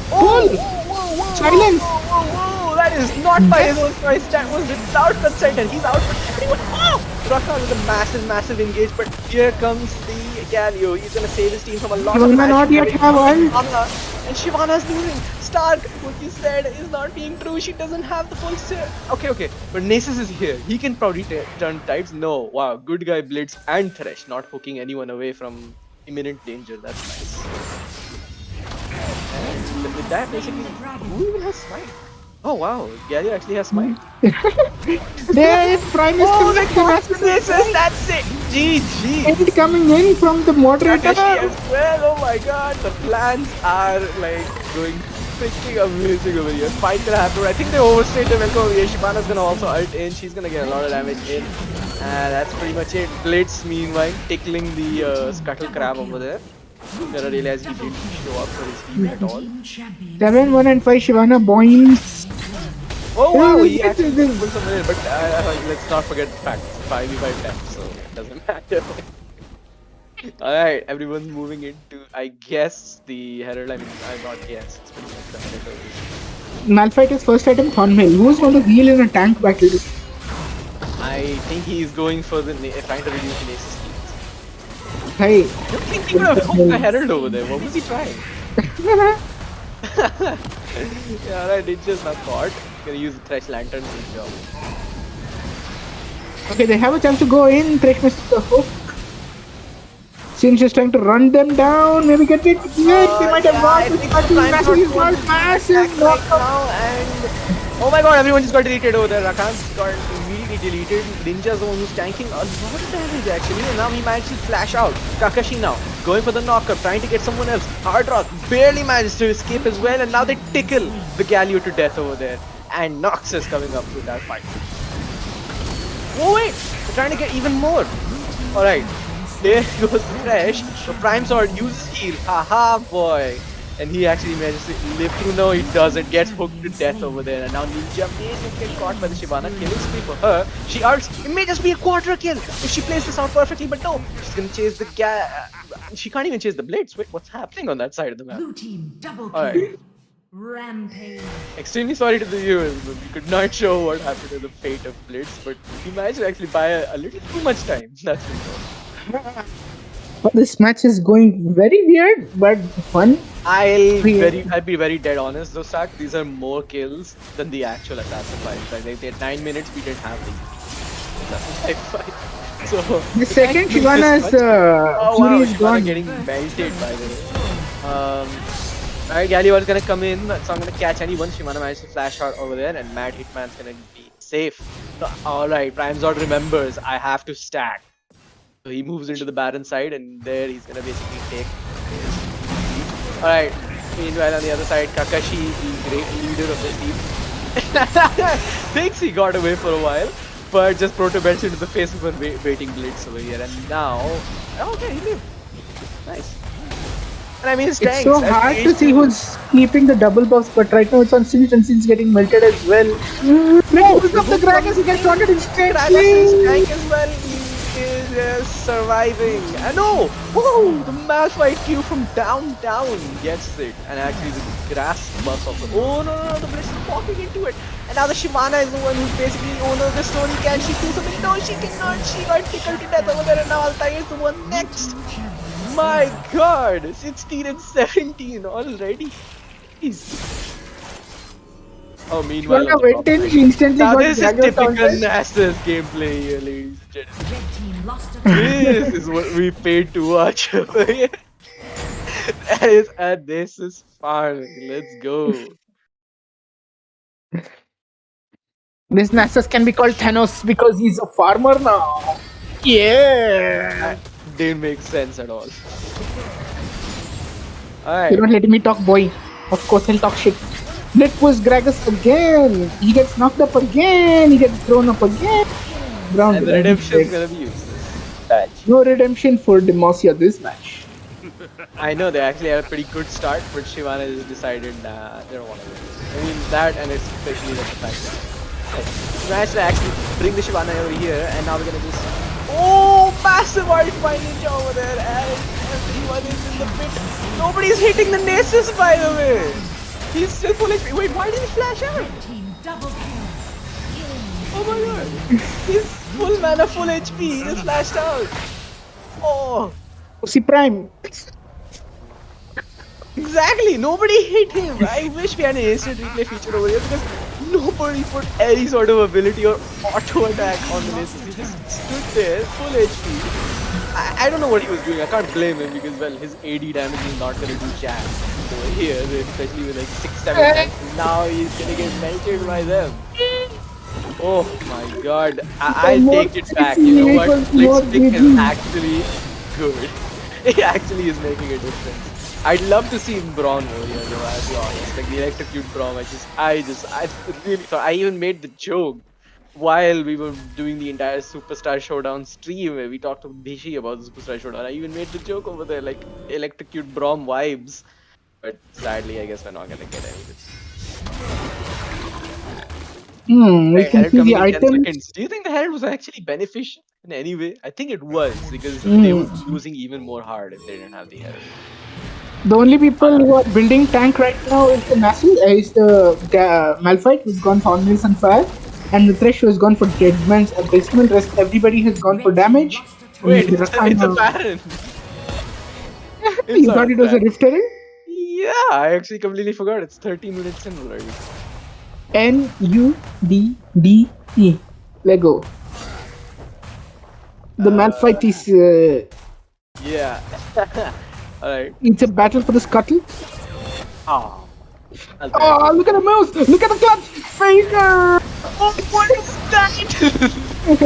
S6: Silence!
S2: Whoa! That is not by his own choice. That was without consent, and he's out for everyone. Oh! Raka with a massive engage, but here comes the Galio. He's gonna save his team from a lot of
S6: Shyvana not yet have one.
S2: And Shyvana's losing. Stark, what you said is not being true. She doesn't have the full set. Okay. But Nasus is here. He can probably turn tides. No. Wow. Good guy Blitz and Thresh. Not hooking anyone away from imminent danger. That's nice. And with that, basically, who even has smite? Oh wow. Galio actually has smite.
S6: There is Prime is coming
S2: Nasus, that's it. GG.
S6: and coming in from the moderator.
S2: Kakashi as well. Oh my god. The plans are like going freaking amazing over here. Fight gonna happen. I think they overstayed the welcome over here. Shyvana's gonna also ult in. She's gonna get a lot of damage in. And that's pretty much it. Blitz meanwhile tickling the scuttle crab over there. Gonna realize he didn't show up for his team at all.
S6: 7, 1 and 5 Shyvana boings.
S2: Oh wow, he actually pulled some in, but let's not forget the fact 5v5 times, so it doesn't matter. Alright, everyone's moving into, I guess, the Herald. I mean, I not guess. It's pretty much the Herald.
S6: Malphite's first item, Thornmail. Who's going to heal in a tank battle?
S2: I think he's going for the trying to reduce the Nasus heals.
S6: Hey.
S2: I don't think he would have hooked the Herald over there. What was he trying? Yeah, alright, Ninja's not caught. Gonna use the Thresh Lantern to his job.
S6: Okay, they have a chance to go in. Thresh misses the hook. Singe is trying to run them down. Maybe get it. Yes, they might have won. But massive is not massive.
S2: Right now, and oh my god, everyone just got deleted over there. Rakan's got immediately deleted. Ninja's the one who's tanking a lot of damage actually, and now he managed to flash out. Kakashi now going for the knockup, trying to get someone else. Hard Rock barely managed to escape as well, and now they tickle the Galio to death over there. And Nox is coming up to that fight. Oh wait, they're trying to get even more. Alright, there goes the Thresh. The Prime Sword uses heal. Haha boy. And he actually manages to live through. No, he doesn't. Gets hooked to death over there. And now Ninja may just get caught by the Shyvana. Killing spree for her. She arcs. It may just be a quarter kill if she plays this out perfectly. But no, she's gonna chase the she can't even chase the blades. Wait, what's happening on that side of the map?
S7: Blue team double kill.
S2: Alright.
S7: Rampage.
S2: Extremely sorry to the viewers, but we could not show what happened to the fate of Blitz, but we managed to actually buy a little too much time. That's for sure.
S6: But this match is going very weird, but fun.
S2: I'll be very dead honest though, Sak. These are more kills than the actual assassin fights. Like they had 9 minutes, we didn't have these assassin fight. So
S6: The second Shyvana's
S2: oh wow,
S6: Fury is
S2: Shyvana
S6: gone.
S2: getting melted by the way. Alright, Galio is gonna come in, so I'm gonna catch anyone. Shyvana managed to flash out over there, and Mad Hitman's gonna be safe. Alright, Prime Zord remembers, I have to stack. So he moves into the Baron side, and there he's gonna basically take. Alright, meanwhile on the other side, Kakashi, the great leader of the team, thinks he got away for a while, but just Proto Bench into the face of a waiting blitz over here, and now, okay, he lived. Nice. And I mean, his
S6: It's
S2: tanks.
S6: so hard to see who's keeping the double buffs, but right now it's on Singe and Singe getting melted as well. No, pick up the Gragas, he gets taunted instantly.
S2: Gragas' tank as well. He is surviving. And no! Whoa! The Malphite Q from down gets it. And actually the grass buff of the. Oh no, the Blitz is walking into it. And now the Shyvana is the one who's basically the owner of the story. Can she do something? No, she cannot. She got tickled to death over there, and now Altair is the one next. My god! 16 and 17 already. Jeez. Oh, meanwhile,
S6: Shyvana went in, she instantly
S2: now
S6: got
S2: this is
S6: Gragas
S2: typical
S6: taunted.
S2: Nasus gameplay here, ladies and gentlemen.
S7: Red team lost a
S2: This is what we paid to watch over here. This is fun. Let's go.
S6: This Nasus can be called Thanos because he's a farmer now. Yeah.
S2: That didn't make sense at all.
S6: You're
S2: Alright.
S6: not letting me talk, boy. Of course he'll talk shit. Let push Gragas again. He gets knocked up again. He gets thrown up again. Brown
S2: And the redemption is gonna be useless.
S6: No redemption for Demacia this match.
S2: I know they actually had a pretty good start, but Shyvana just decided nah, they don't want to win. I mean that, and especially the fact that we managed to actually bring the Shyvana over here, and now we're gonna just massive art by Ninja over there, and everyone is in the pit. Nobody's hitting the Nasus by the way. He's still full HP. Wait, why did he flash out?
S7: team double kill.
S2: Oh my god. He's full mana, full HP. He just flashed out. Oh.
S6: See Prime.
S2: Exactly, nobody hit him. I wish we had an instant replay feature over here because nobody put any sort of ability or auto attack on the Nasus. He just stood there, full HP. I don't know what he was doing. I can't blame him because, well, his AD damage is not going to do jack over here, especially with like 6-7 tanks. Now he's going to get melted by them. Oh my god. I'll take it back. You know what? Blitzstick is actually good. It actually is making a difference. I'd love to see Brawn over here, though, I'll be honest. Like the electrocute Brawn, I really thought, I even made the joke while we were doing the entire Superstar Showdown stream where we talked to Bishi about the Superstar Showdown. I even made the joke over there, like electrocute Brawn vibes. But sadly, I guess we're not gonna get any of it.
S6: We
S2: Right,
S6: can
S2: Herald
S6: see the
S2: coming in 10
S6: items.
S2: seconds. Do you think the Herald was actually beneficial in any way? I think it was because they would be losing even more hard if they didn't have the help.
S6: The only people who are building tank right now is the Malphite who's gone for Omnis and Fire, and the Thresh who has gone for Deadman's Abysmal. Rest everybody has gone for
S7: Red team
S6: damage.
S7: lost a turret.
S2: Wait,
S6: And
S2: it's a Baron. It's
S6: You
S2: not
S6: thought
S2: a
S6: it was a
S2: trap.
S6: Rift Turret?
S2: Yeah, I actually completely forgot. It's 13 minutes in already.
S6: N-U-D-D-E. Lego. The Malphite is.
S2: Yeah. Alright.
S6: It's a battle for the scuttle.
S2: Ah. I'll try
S6: Oh, look at the mouse! Look at the clutch! Faker!
S2: Oh, what is that?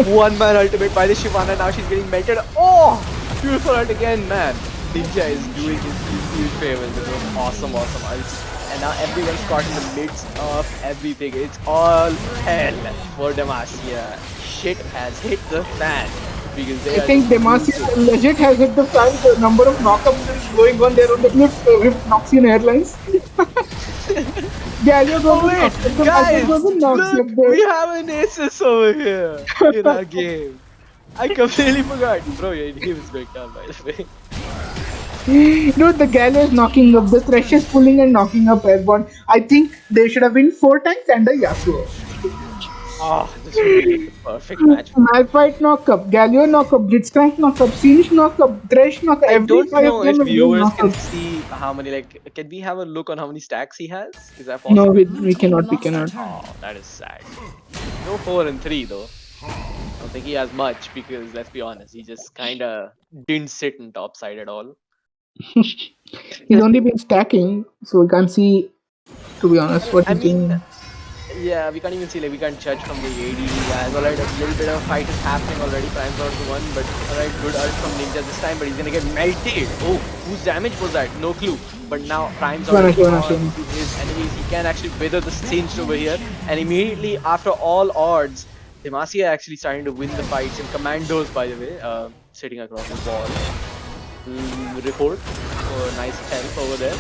S2: One man ultimate by the Shyvana. Now she's getting melted. Oh! Beautiful ult again, man. Ninja is doing his huge favors with those awesome ults. And now everyone's caught in the midst of everything. It's all hell for Demacia. Shit has hit the fan. Because they
S6: I think Demacia legit has hit the fan. The number of knockups that is going on there on the Rift Noxian Airlines. Galio
S2: Oh
S6: goes
S2: wait,
S6: the
S2: guys,
S6: goes and knocks
S2: look,
S6: up there.
S2: we have an Asus over here in our game. I completely forgot. Bro, your game is break down by the way.
S6: Dude, the Galio is knocking up, the Thresh is pulling and knocking up Airborne. I think there should have been 4 tanks and a Yasuo.
S2: Oh, this would be like the perfect match.
S6: Malphite knock up, Galio knock up, Blitzcrank knock up, Sinish knock up, Thresh knock up.
S2: I
S6: Every
S2: don't
S6: 5
S2: know
S6: of
S2: if
S6: them have been
S2: viewers
S6: knocked
S2: can
S6: up.
S2: see how many, like, can we have a look on how many stacks he has? Is that possible?
S6: No,
S7: Blue
S6: we
S7: team
S6: cannot,
S7: lost a turret.
S2: Oh, that is sad. No 4 and 3 though. I don't think he has much because let's be honest, he just kinda didn't sit in top side at all.
S6: He's only been stacking, so we can't see, to be honest, what
S2: I
S6: he's
S2: mean,
S6: doing.
S2: yeah, we can't even see, like, we can't judge from the AD as alright. A little bit of a fight is happening already. Prime's out to 1, but alright, good ult from Ninja this time, but he's gonna get melted. Oh, whose damage was that? No clue. But now Prime's out
S6: Shyvana.
S2: to his enemies. He can actually wither the Singed over here, and immediately after all odds, Demacia actually starting to win the fights in Commandos, by the way, sitting across the wall. Report. Oh, nice help over there.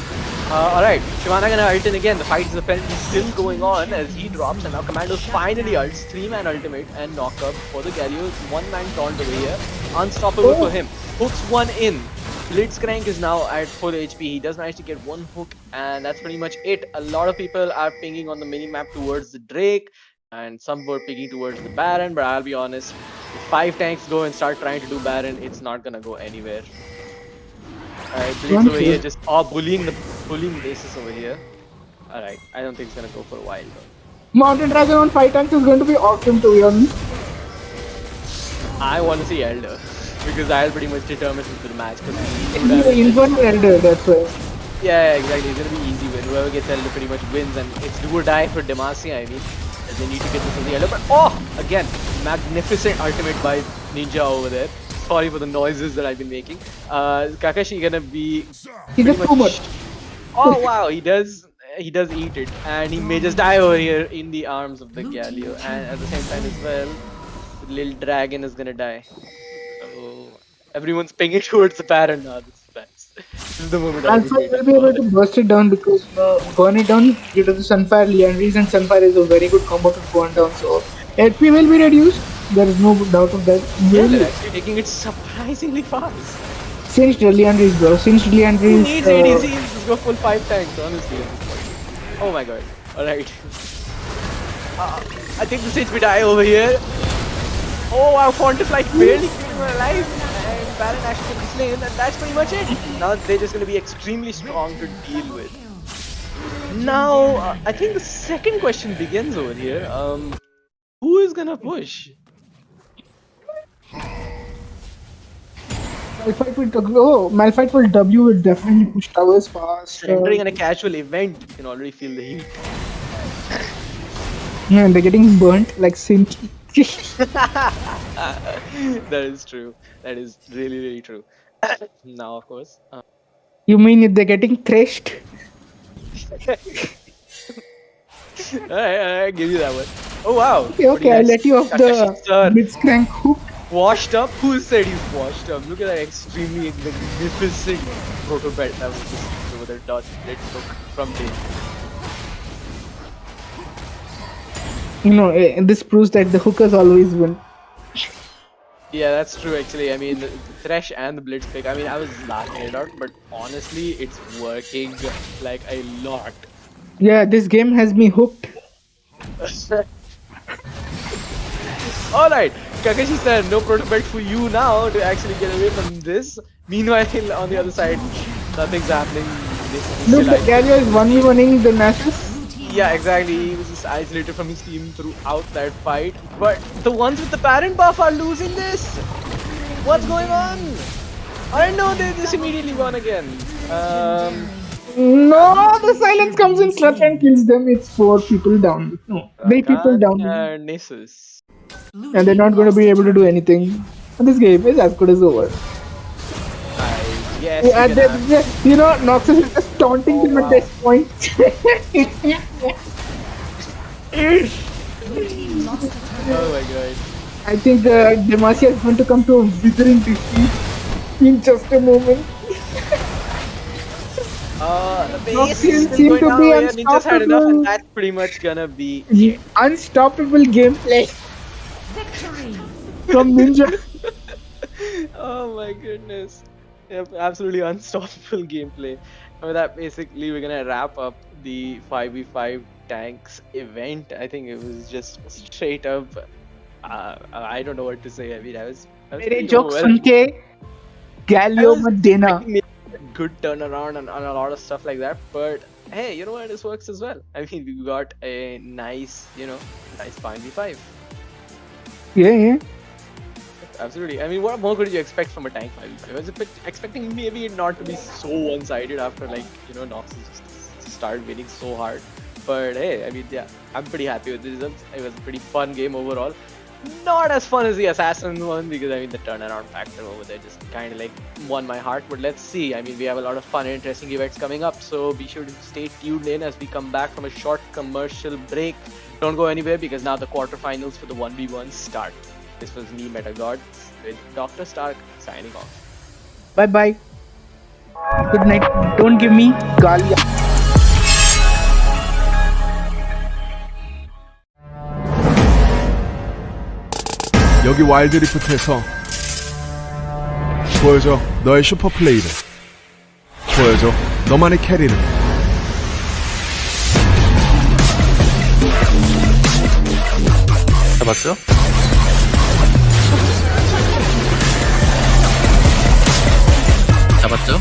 S2: Alright, Shyvana gonna ult in again. The fight is apparently still going on as he drops, and now Commandos finally ults. 3-man ultimate and knockup for the Galio. 1-man taunt over here. Unstoppable for him. Hooks one in. Blitzcrank is now at full HP. He does manage to get 1 hook, and that's pretty much it. A lot of people are pinging on the minimap towards the Drake, and some were pinging towards the Baron, but I'll be honest, if 5 tanks go and start trying to do Baron, it's not gonna go anywhere. Alright, Blitz over here just bullying the Aces over here. Alright, I don't think it's gonna go for a while though.
S6: Mountain Dragon on 5 tanks is going to be awesome, to be honest.
S2: I want to see Elder because I'll pretty much determine the match.
S6: It'll be the Infernal Elder, that's why.
S2: Yeah, exactly. It's gonna be easy win. Whoever gets Elder pretty much wins, and it's do or die for Demacia. I mean, they need to get this on the Elder. But oh, again, magnificent ultimate by Ninja over there. Sorry for the noises that I've been making. Kakashi gonna be
S6: He just too much.
S2: Oh wow, he does eat it, and he may just die over here in the arms of the Galio, and at the same time as well, the little dragon is gonna die. So everyone's pinging towards the Baron now. This is the moment.
S6: Alpha will be able to burst it down because burn it down due to the Sunfire Leandries, and Sunfire is a very good combo to burn down. So HP will be reduced. There is no doubt of that.
S2: Yeah, they're actually taking it surprisingly fast.
S6: Singed Leandries, bro. Singed
S2: Who
S6: Leandries.
S2: needs ADCs? Just go full 5 tanks, honestly. At this point. Oh my god. Alright. I think the Sage will die over here. Oh wow, Fontifly barely keeping him alive. And Baron actually gets slain, and that's pretty much it. Now they're just going to be extremely strong to deal with. Now, I think the second question begins over here. Who is gonna push?
S6: Malphite will W will definitely push towers fast.
S2: Entering in a casual event, you can already feel the heat.
S6: Yeah, and they're getting burnt like Singed.
S2: That is true. That is really, really true. Now, of course.
S6: You mean if they're getting threshed?
S2: I give you that one. Oh wow.
S6: Okay, I'll let you off the
S2: Sir,
S6: Blitzcrank hook.
S2: washed up? Who said he's washed up? Look at that extremely magnificent proto belt that was just over there dodging. Let's go from there.
S6: You know, this proves that the hookers always win.
S2: Yeah, that's true actually. I mean, the Thresh and the Blitz pick, I mean, I was laughing it out, but honestly, it's working like a lot.
S6: Yeah, this game has me hooked.
S2: Alright, Kakashi said, no protobelt for you now to actually get away from this. Meanwhile, on the other side, nothing's happening. This is
S6: Look,
S2: still
S6: the Galio is 1v1ing the Nasus.
S2: Yeah, exactly. He was just isolated from his team throughout that fight. But the ones with the parent buff are losing this. What's going on? I know they just immediately won again.
S6: No, the silence comes in clutch and kills them. It's 4 people down. No, 3 people down.
S2: Nasus.
S7: Blue
S6: And they're
S7: team
S6: not going to
S7: lost
S6: be
S7: a
S6: able to do
S7: turret.
S6: anything. This game is as good as over.
S2: Yes,
S6: And
S2: you
S6: then,
S2: can have.
S6: you know, Noxus is just taunting them
S2: wow.
S6: at this point.
S7: Blue team lost a turret.
S2: Oh my god.
S6: I think Demacia is going to come to a withering defeat in just a moment.
S2: The base
S6: Noxians
S2: is still
S6: seem
S2: going
S6: to
S2: down
S6: be
S2: over here. Ninja's had enough,
S6: unstoppable.
S2: and that's pretty much gonna be it.
S6: Unstoppable gameplay
S7: Victory.
S6: from Ninja.
S2: Oh my goodness. Yep, absolutely unstoppable gameplay. And with that, basically, we're gonna wrap up the 5v5 tanks event. I think it was just straight up. I don't know what to say. I mean, I was
S6: मेरे
S2: pretty
S6: joke सुन
S2: overwhelmed.
S6: के
S2: I
S6: गैलियो
S2: was
S6: मत देना.
S2: expecting maybe a good turnaround and a lot of stuff like that. But hey, you know what? This works as well. I mean, we got a nice, nice 5v5.
S6: Yeah.
S2: Absolutely. I mean, what more could you expect from a tank 5v5? I was expecting maybe it not to be so one-sided after, Nox just started winning so hard. But hey, I mean, yeah, I'm pretty happy with the results. It was a pretty fun game overall. Not as fun as the Assassin one because, I mean, the turnaround factor over there just kind of won my heart. But let's see. I mean, we have a lot of fun and interesting events coming up. So be sure to stay tuned in as we come back from a short commercial break. Don't go anywhere because now the quarterfinals for the 1v1 start. This was me, MetaGods, with Dr. Stark signing off.
S6: Bye bye. Good night. Don't give me Galia.
S1: 여기 와일드 리프트에서 보여줘 너의 슈퍼 플레이를. 보여줘 너만의 캐리를.
S8: 잡았죠? 잡았죠?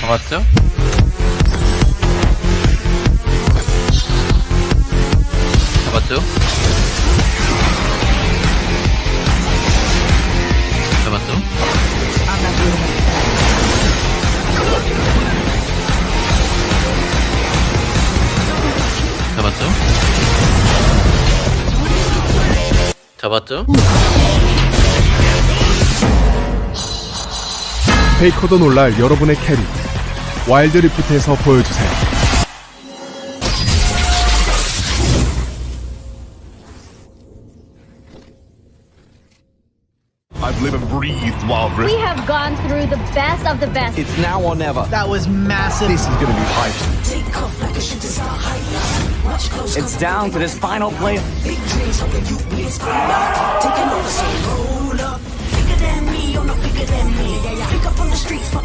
S8: 잡았죠? 잡았죠? 잡았죠? 잡았죠? 잡았죠?
S1: 페이커도 놀랄 여러분의 캐리. 와일드 리프트에서 보여주세요.
S3: I've lived and breathed Wild
S4: We
S3: Rift.
S4: have gone through the best of the best.
S5: It's now or never.
S9: That was massive.
S5: This is gonna be hype. It's down to this final play.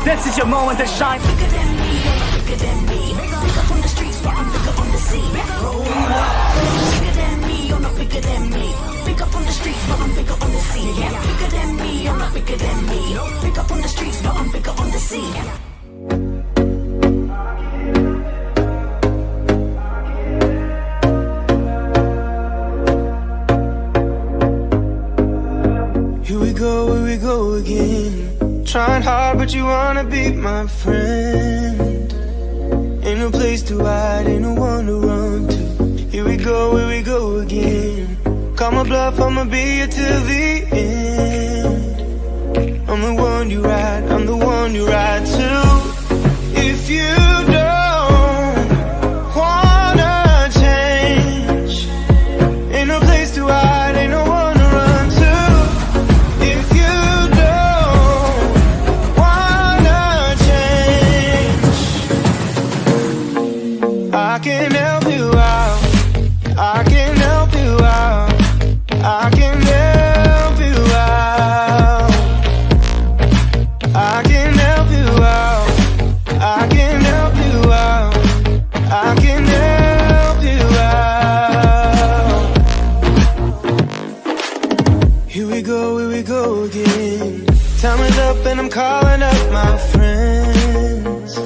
S5: This is your moment to shine.
S10: Here we go again. Trying hard, but you wanna be my friend. Ain't no place to hide, ain't no one to run to. Here we go again. Call my bluff, I'ma be here till the end. I'm the one you ride, I'm the one you ride to. If you don't wanna change, ain't no place to hide, ain't no one to run to. If you don't wanna change, I'm calling up my friends.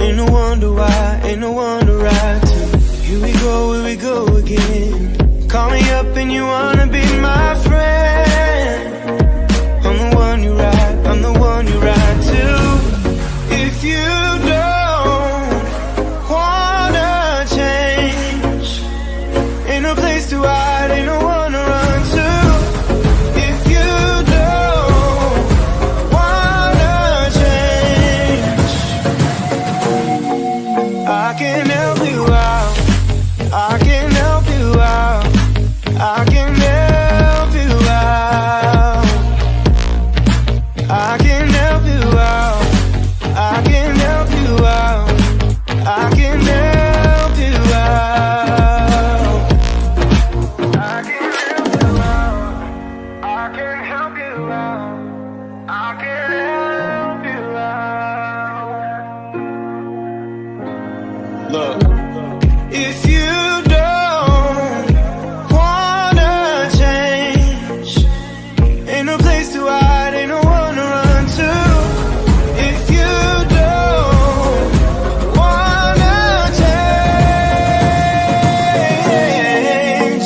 S10: Ain't no wonder why, ain't no wonder right to. Here we go again. Call me up and you wanna be my friend. I'm the one you ride, I'm the one you ride to. If you don't wanna change, ain't no place to hide, ain't no one to run to. If you don't wanna change, I can help you out, I can help you out, I can help you out, I can help you out, I can help you out, I can help you out, I can help you out, I can help you out, I can help you out. Look, if you don't wanna change, ain't no place to hide, ain't no one to run to. If you don't wanna change,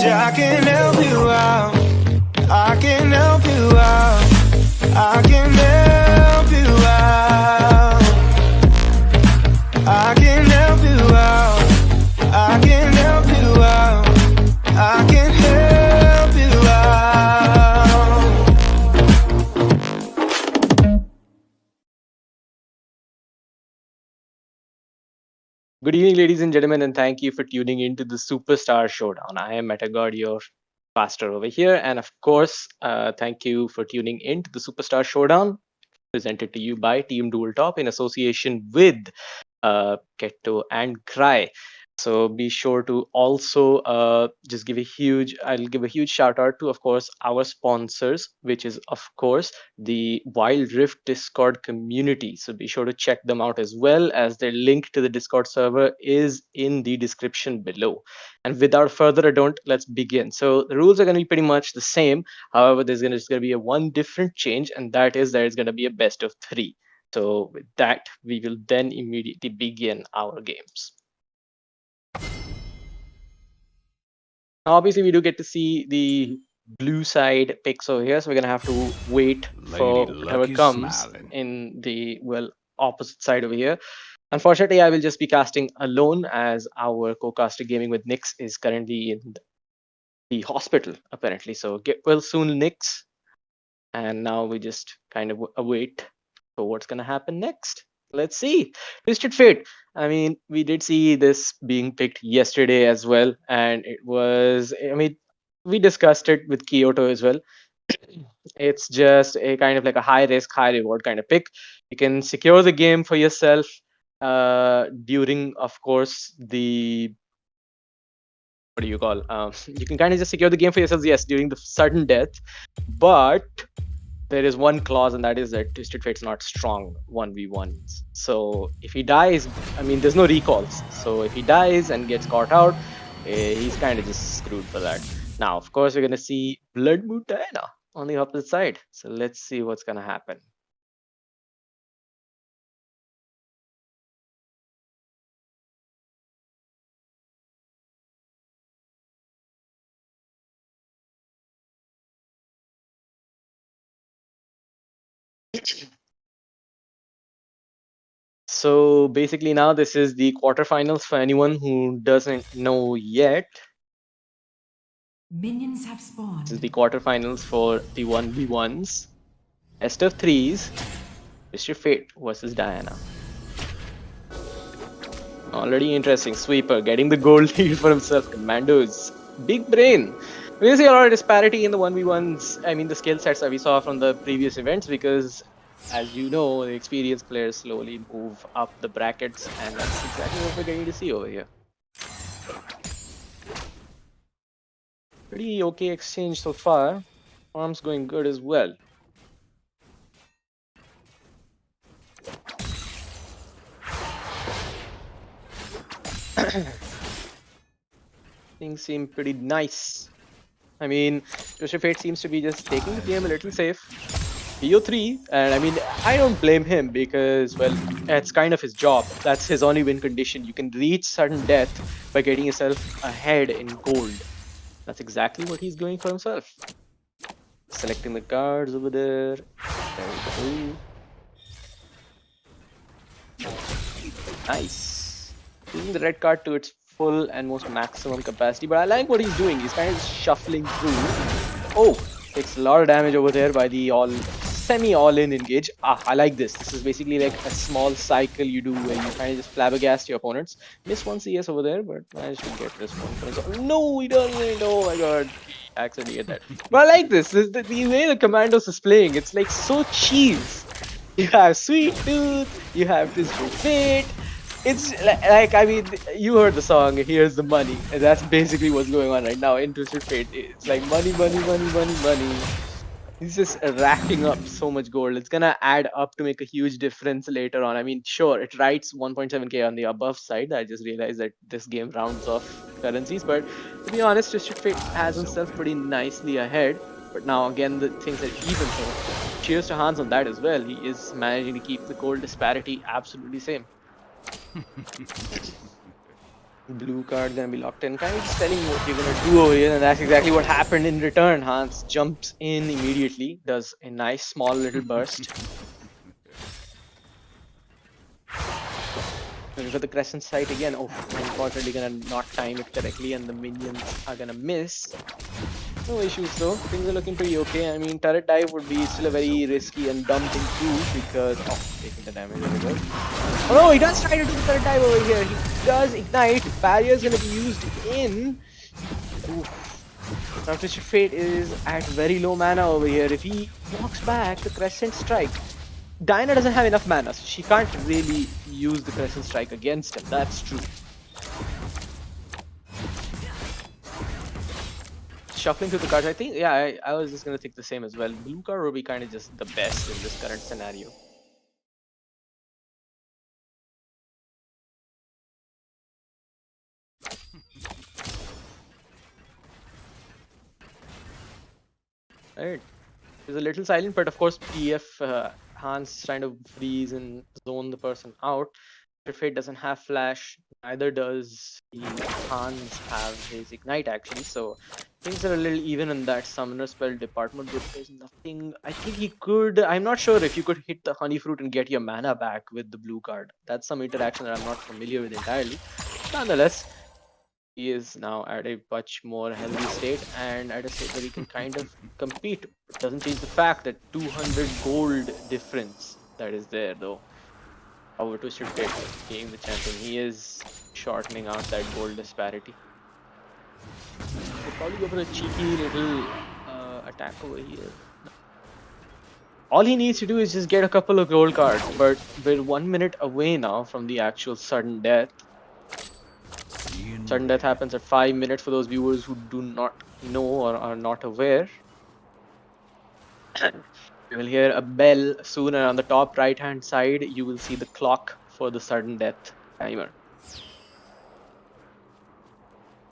S10: I can help you out, I can help you out, I can help you out, I can help you out, I can help you out, I can help you out.
S2: Good evening, ladies and gentlemen, and thank you for tuning into the Superstar Showdown. I am Metagod, your pastor over here, and of course, thank you for tuning into the Superstar Showdown, presented to you by Team Dual Top in association with Ketto and Cry. So be sure to also just give a huge, I'll give a huge shout out to, of course, our sponsors, which is, of course, the Wild Rift Discord community. So be sure to check them out as well, as their link to the Discord server is in the description below. And without further ado, let's begin. So the rules are going to be pretty much the same. However, there's going to be a one different change, and that is there is going to be a best of 3. So with that, we will then immediately begin our games. Now, obviously, we do get to see the blue side picks over here, so we're gonna have to wait for whatever
S3: Lucky's
S2: comes
S3: smiling.
S2: in the opposite side over here. Unfortunately, I will just be casting alone, as our co-caster gaming with Nyx is currently in the hospital apparently. So get well soon, Nyx. And now we just kind of await for what's gonna happen next. Let's see. Twisted Fate. I mean, we did see this being picked yesterday as well, and it was, I mean, we discussed it with Kyoto as well. It's just a kind of like a high risk, high reward kind of pick. You can secure the game for yourself during, of course, the, what do you call? You can kind of just secure the game for yourselves, yes, during the sudden death, but there is one clause, and that is that Twisted Fate's not strong 1v1s. So if he dies, I mean, there's no recalls. So if he dies and gets caught out, he's kind of just screwed for that. Now, of course, we're going to see Blood Moon Diana on the opposite side. So let's see what's going to happen. So basically now this is the quarterfinals for anyone who doesn't know yet.
S7: Minions have
S2: This is
S7: spawned.
S2: the quarterfinals for the 1v1s. Best of 3s. Mr. Fate versus Diana. Already interesting. Sweeper getting the gold lead for himself. Commandos. Big brain. We see a lot of disparity in the 1v1s. I mean, the skill sets that we saw from the previous events, because as you know, the experienced players slowly move up the brackets, and that's exactly what we're getting to see over here. Pretty okay exchange so far. Farm's going good as well. Things seem pretty nice. I mean, Twisted Fate seems to be just taking the game a little safe. BO3, and I mean, I don't blame him because, well, it's kind of his job. That's his only win condition. You can reach sudden death by getting yourself ahead in gold. That's exactly what he's doing for himself. Selecting the cards over there. There we go. Nice. Using the red card to its full and most maximum capacity, but I like what he's doing. He's kind of shuffling through. Oh, takes a lot of damage over there by the semi all-in engage. I like this. This is basically like a small cycle you do where you kind of just flabbergast your opponents. Miss one CS over there, but managed to get this one. No, he doesn't. Oh my god. He accidentally hit that. But I like this. The way the Commandos is playing, it's like so cheese. You have Sweet Tooth, you have Twisted Fate. It's like, I mean, you heard the song, Here's the Money. And that's basically what's going on right now in Twisted Fate. It's like money, money, money, money, money. He's just racking up so much gold. It's gonna add up to make a huge difference later on. I mean, sure, it writes 1.7k on the above side. I just realized that this game rounds off currencies. But to be honest, Twisted Fate has himself pretty nicely ahead. But now again, the things are even. So cheers to Hans on that as well. He is managing to keep the gold disparity absolutely same. Blue card gonna be locked in. Kind of just telling what you're gonna do over here, and that's exactly what happened in return. Hans jumps in immediately, does a nice small little burst. Looking for the crescent sight again. Oh, unfortunately gonna not time it correctly, and the minions are gonna miss. No issues though. Things are looking pretty okay. I mean, turret dive would be still a very risky and dumb thing to do because taking the damage over there. Oh no, he does try to do the turret dive over here. He does ignite. Barrier's gonna be used in. Oof. Now Twisted Fate is at very low mana over here. If he walks back the Crescent Strike, Diana doesn't have enough mana, so she can't really use the Crescent Strike against him. That's true. Shuffling through the cards, I think, yeah, I was just gonna think the same as well. Blue card will be kind of just the best in this current scenario. Alright, it's a little silent, but of course, PF Hans trying to freeze and zone the person out. Fate doesn't have flash, neither does Hans have his ignite actually, so things are a little even in that summoner spell department, but there's nothing. I think he could, I'm not sure if you could hit the honey fruit and get your mana back with the blue card. That's some interaction that I'm not familiar with entirely. Nonetheless, he is now at a much more healthy state and at a state where he can kind of compete. It doesn't change the fact that 200 gold difference that is there though. Over Twisted Fate being the champion, he is shortening out that gold disparity. We'll probably go for a cheeky little attack over here. All he needs to do is just get a couple of gold cards, but we're 1 minute away now from the actual sudden death. Sudden death happens at 5 minutes for those viewers who do not know or are not aware. You will hear a bell soon, and on the top right hand side you will see the clock for the sudden death timer.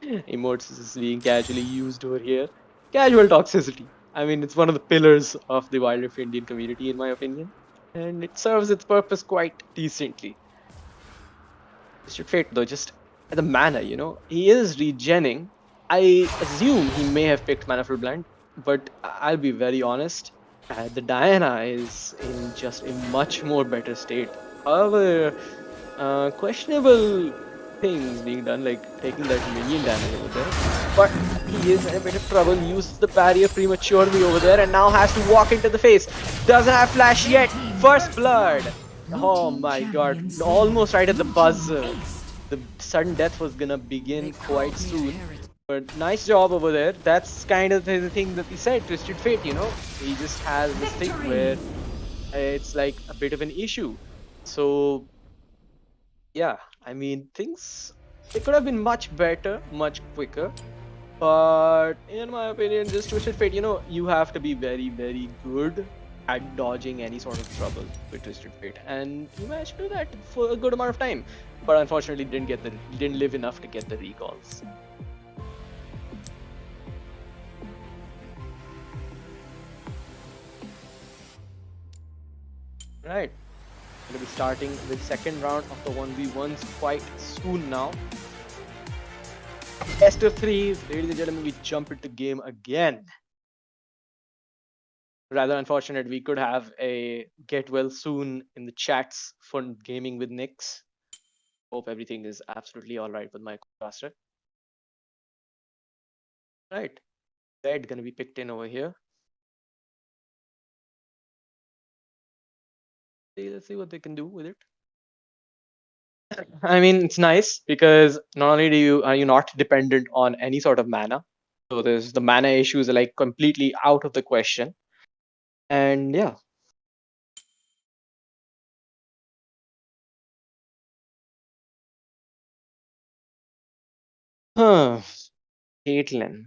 S2: Emotes is being casually used over here. Casual toxicity. I mean, it's one of the pillars of the Wild Rift Indian community in my opinion, and it serves its purpose quite decently. Twisted Fate though, just the mana, you know, he is regenning. I assume he may have picked Mana Full Blind, but I'll be very honest. The Diana is in just a much more better state. However, questionable things being done, like taking that minion damage over there. But he is in a bit of trouble, uses the barrier prematurely over there and now has to walk into the face. Doesn't have flash yet. First blood. Oh my god, almost right at the buzzer. The sudden death was gonna begin quite soon. But nice job over there. That's kind of the thing that he said, Twisted Fate, you know. He just has this thing where it's like a bit of an issue. So, yeah, I mean, things, they could have been much better, much quicker. But in my opinion, just Twisted Fate, you know, you have to be very, very good at dodging any sort of trouble with Twisted Fate. And you managed to do that for a good amount of time. But unfortunately, didn't live enough to get the recalls. Right. Going to be starting the second round of the 1v1s quite soon now. Best of 3, ladies and gentlemen, we jump into game again. Rather unfortunate, we could have a get well soon in the chats for gaming with Nix. Hope everything is absolutely alright with my caster. Right. Red gonna be picked in over here. Let's see what they can do with it. I mean, it's nice because not only are you not dependent on any sort of mana, so there's the mana issues are like completely out of the question. And yeah. Caitlyn.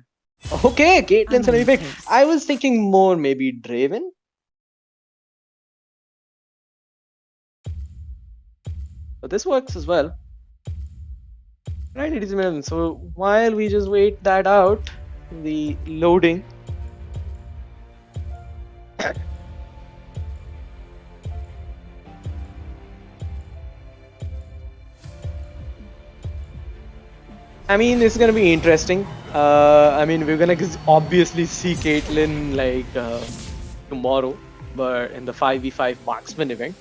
S2: Okay, Caitlyn's gonna be picked. I was thinking more maybe Draven. But this works as well. Right, ladies and gentlemen. So while we just wait that out, the loading. I mean, it's gonna be interesting. I mean, we're gonna obviously see Caitlyn like tomorrow, but in the 5v5 marksman event.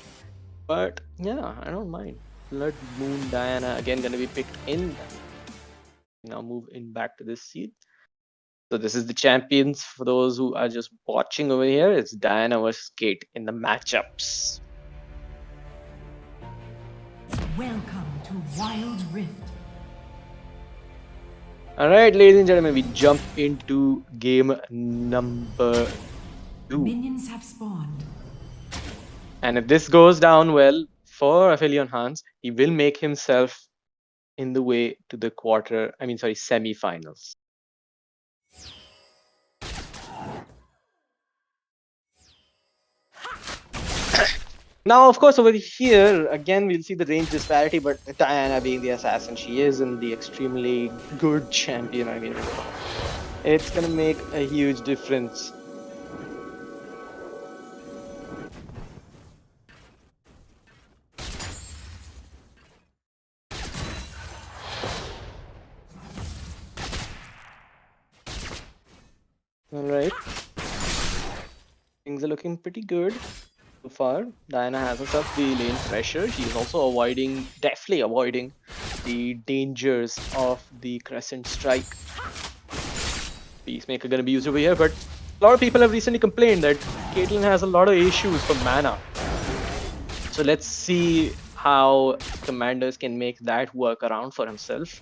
S2: But yeah, I don't mind. Blood Moon Diana again gonna be picked in. Now move in back to this seat. So this is the champions for those who are just watching over here. It's Diana versus Kate in the matchups.
S7: Welcome to Wild Rift.
S2: Alright, ladies and gentlemen, we jump into game number 2.
S7: Minions have spawned.
S2: And if this goes down well for Aphelion Hans, he will make himself in the way to the semi-finals. Now, of course, over here, again, we'll see the range disparity, but Diana being the assassin, she is in the extremely good champion. I mean, it's going to make a huge difference. Alright. Things are looking pretty good. So far, Diana has herself the lane pressure. She's also deftly avoiding the dangers of the Crescent Strike. Peacemaker gonna be used over here, but a lot of people have recently complained that Caitlyn has a lot of issues for mana. So let's see how Commanders can make that work around for himself.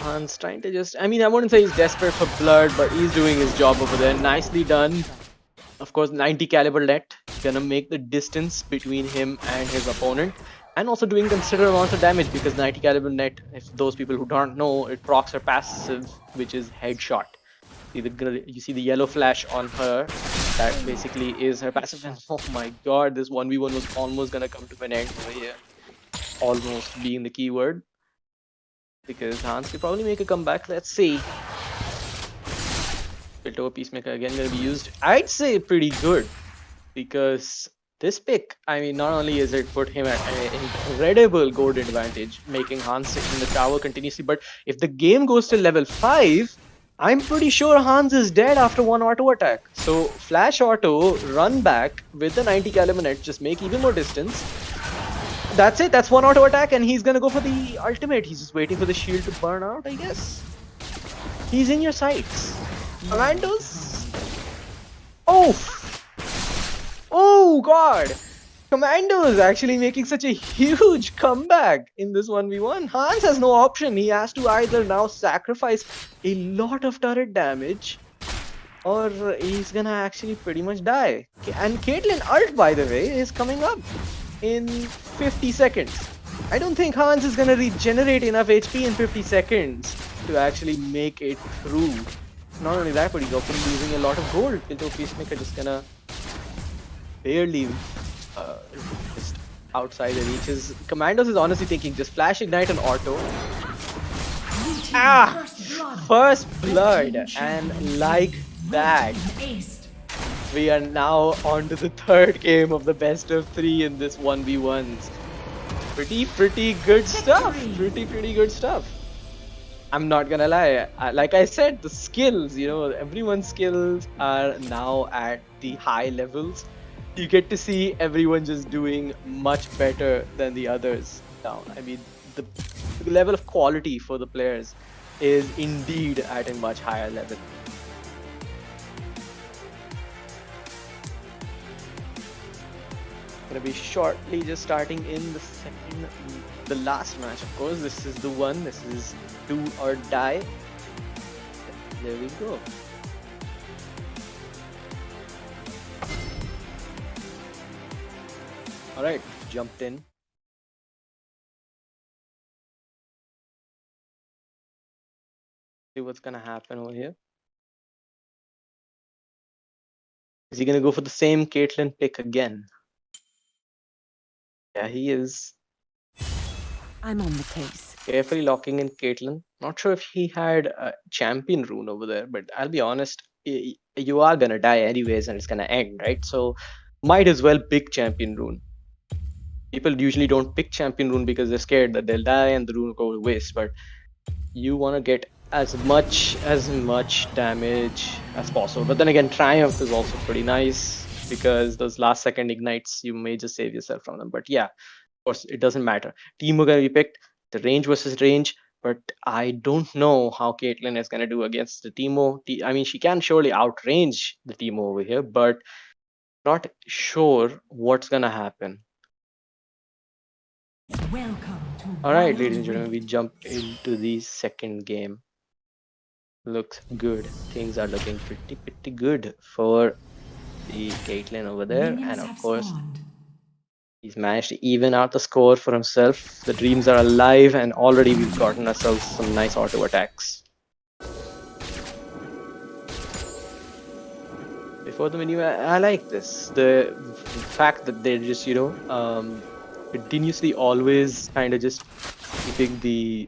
S2: Hans trying to just, I mean, I wouldn't say he's desperate for blood, but he's doing his job over there. Nicely done. Of course, 90 caliber net gonna make the distance between him and his opponent, and also doing considerable amounts of damage because 90 caliber net, if those people who don't know, it procs her passive, which is headshot. You see the yellow flash on her. That basically is her passive. And oh my god, this 1v1 was almost gonna come to an end over here. Almost being the keyword. Because Hans could probably make a comeback. Let's see. Piltover Peacemaker again going to be used. I'd say pretty good. Because this pick, I mean, not only is it put him at an incredible gold advantage, making Hans sit in the tower continuously, but if the game goes to level 5, I'm pretty sure Hans is dead after one auto attack. So flash auto, run back with the 90 caliber net, just make even more distance. That's it, that's one auto attack and he's gonna go for the ultimate. He's just waiting for the shield to burn out, I guess. He's in your sights. Commandos? Oh! Oh god! Commandos actually making such a huge comeback in this 1v1. Hans has no option. He has to either now sacrifice a lot of turret damage or he's gonna actually pretty much die. And Caitlyn ult, by the way, is coming up in 50 seconds. I don't think Hans is gonna regenerate enough HP in 50 seconds to actually make it through. Not only that, but he's also losing a lot of gold. Piltover Peacemaker just gonna barely just outside the reaches. Commandos is honestly thinking just flash ignite and auto. Ah! First blood, and like that, we are now on to the third game of the best of 3 in this 1v1s. Pretty good stuff. Pretty good stuff. I'm not gonna lie. Like I said, the skills, everyone's skills are now at the high levels. You get to see everyone just doing much better than the others down. I mean, the level of quality for the players is indeed at a much higher level. Gonna be shortly just starting in the last match, of course. This is the one. This is do or die. There we go. All right, jumped in. See what's gonna happen over here. Is he gonna go for the same Caitlyn pick again? Yeah, he is.
S7: I'm on the case.
S2: Carefully locking in Caitlyn. Not sure if he had a champion rune over there, but I'll be honest, you are gonna die anyways and it's gonna end, right? So might as well pick champion rune. People usually don't pick champion rune because they're scared that they'll die and the rune will go to waste, but you want to get as much damage as possible. But then again, Triumph is also pretty nice because those last second ignites, you may just save yourself from them. But yeah, of course, it doesn't matter. Teemo gonna be picked, the range versus range, but I don't know how Caitlyn is gonna do against the Teemo. I mean, she can surely outrange the Teemo over here, but not sure what's gonna happen.
S7: Welcome to
S2: Alright,
S7: Wild
S2: ladies and gentlemen,
S7: Rift.
S2: we jump into the second game. Looks good. Things are looking pretty good for the Caitlyn over there.
S7: Minions
S2: And of
S7: have
S2: course,
S7: spawned.
S2: he's managed to even out the score for himself. The dreams are alive and already we've gotten ourselves some nice auto attacks. Before the menu, I like this. The fact that they're just, continuously always kind of just keeping the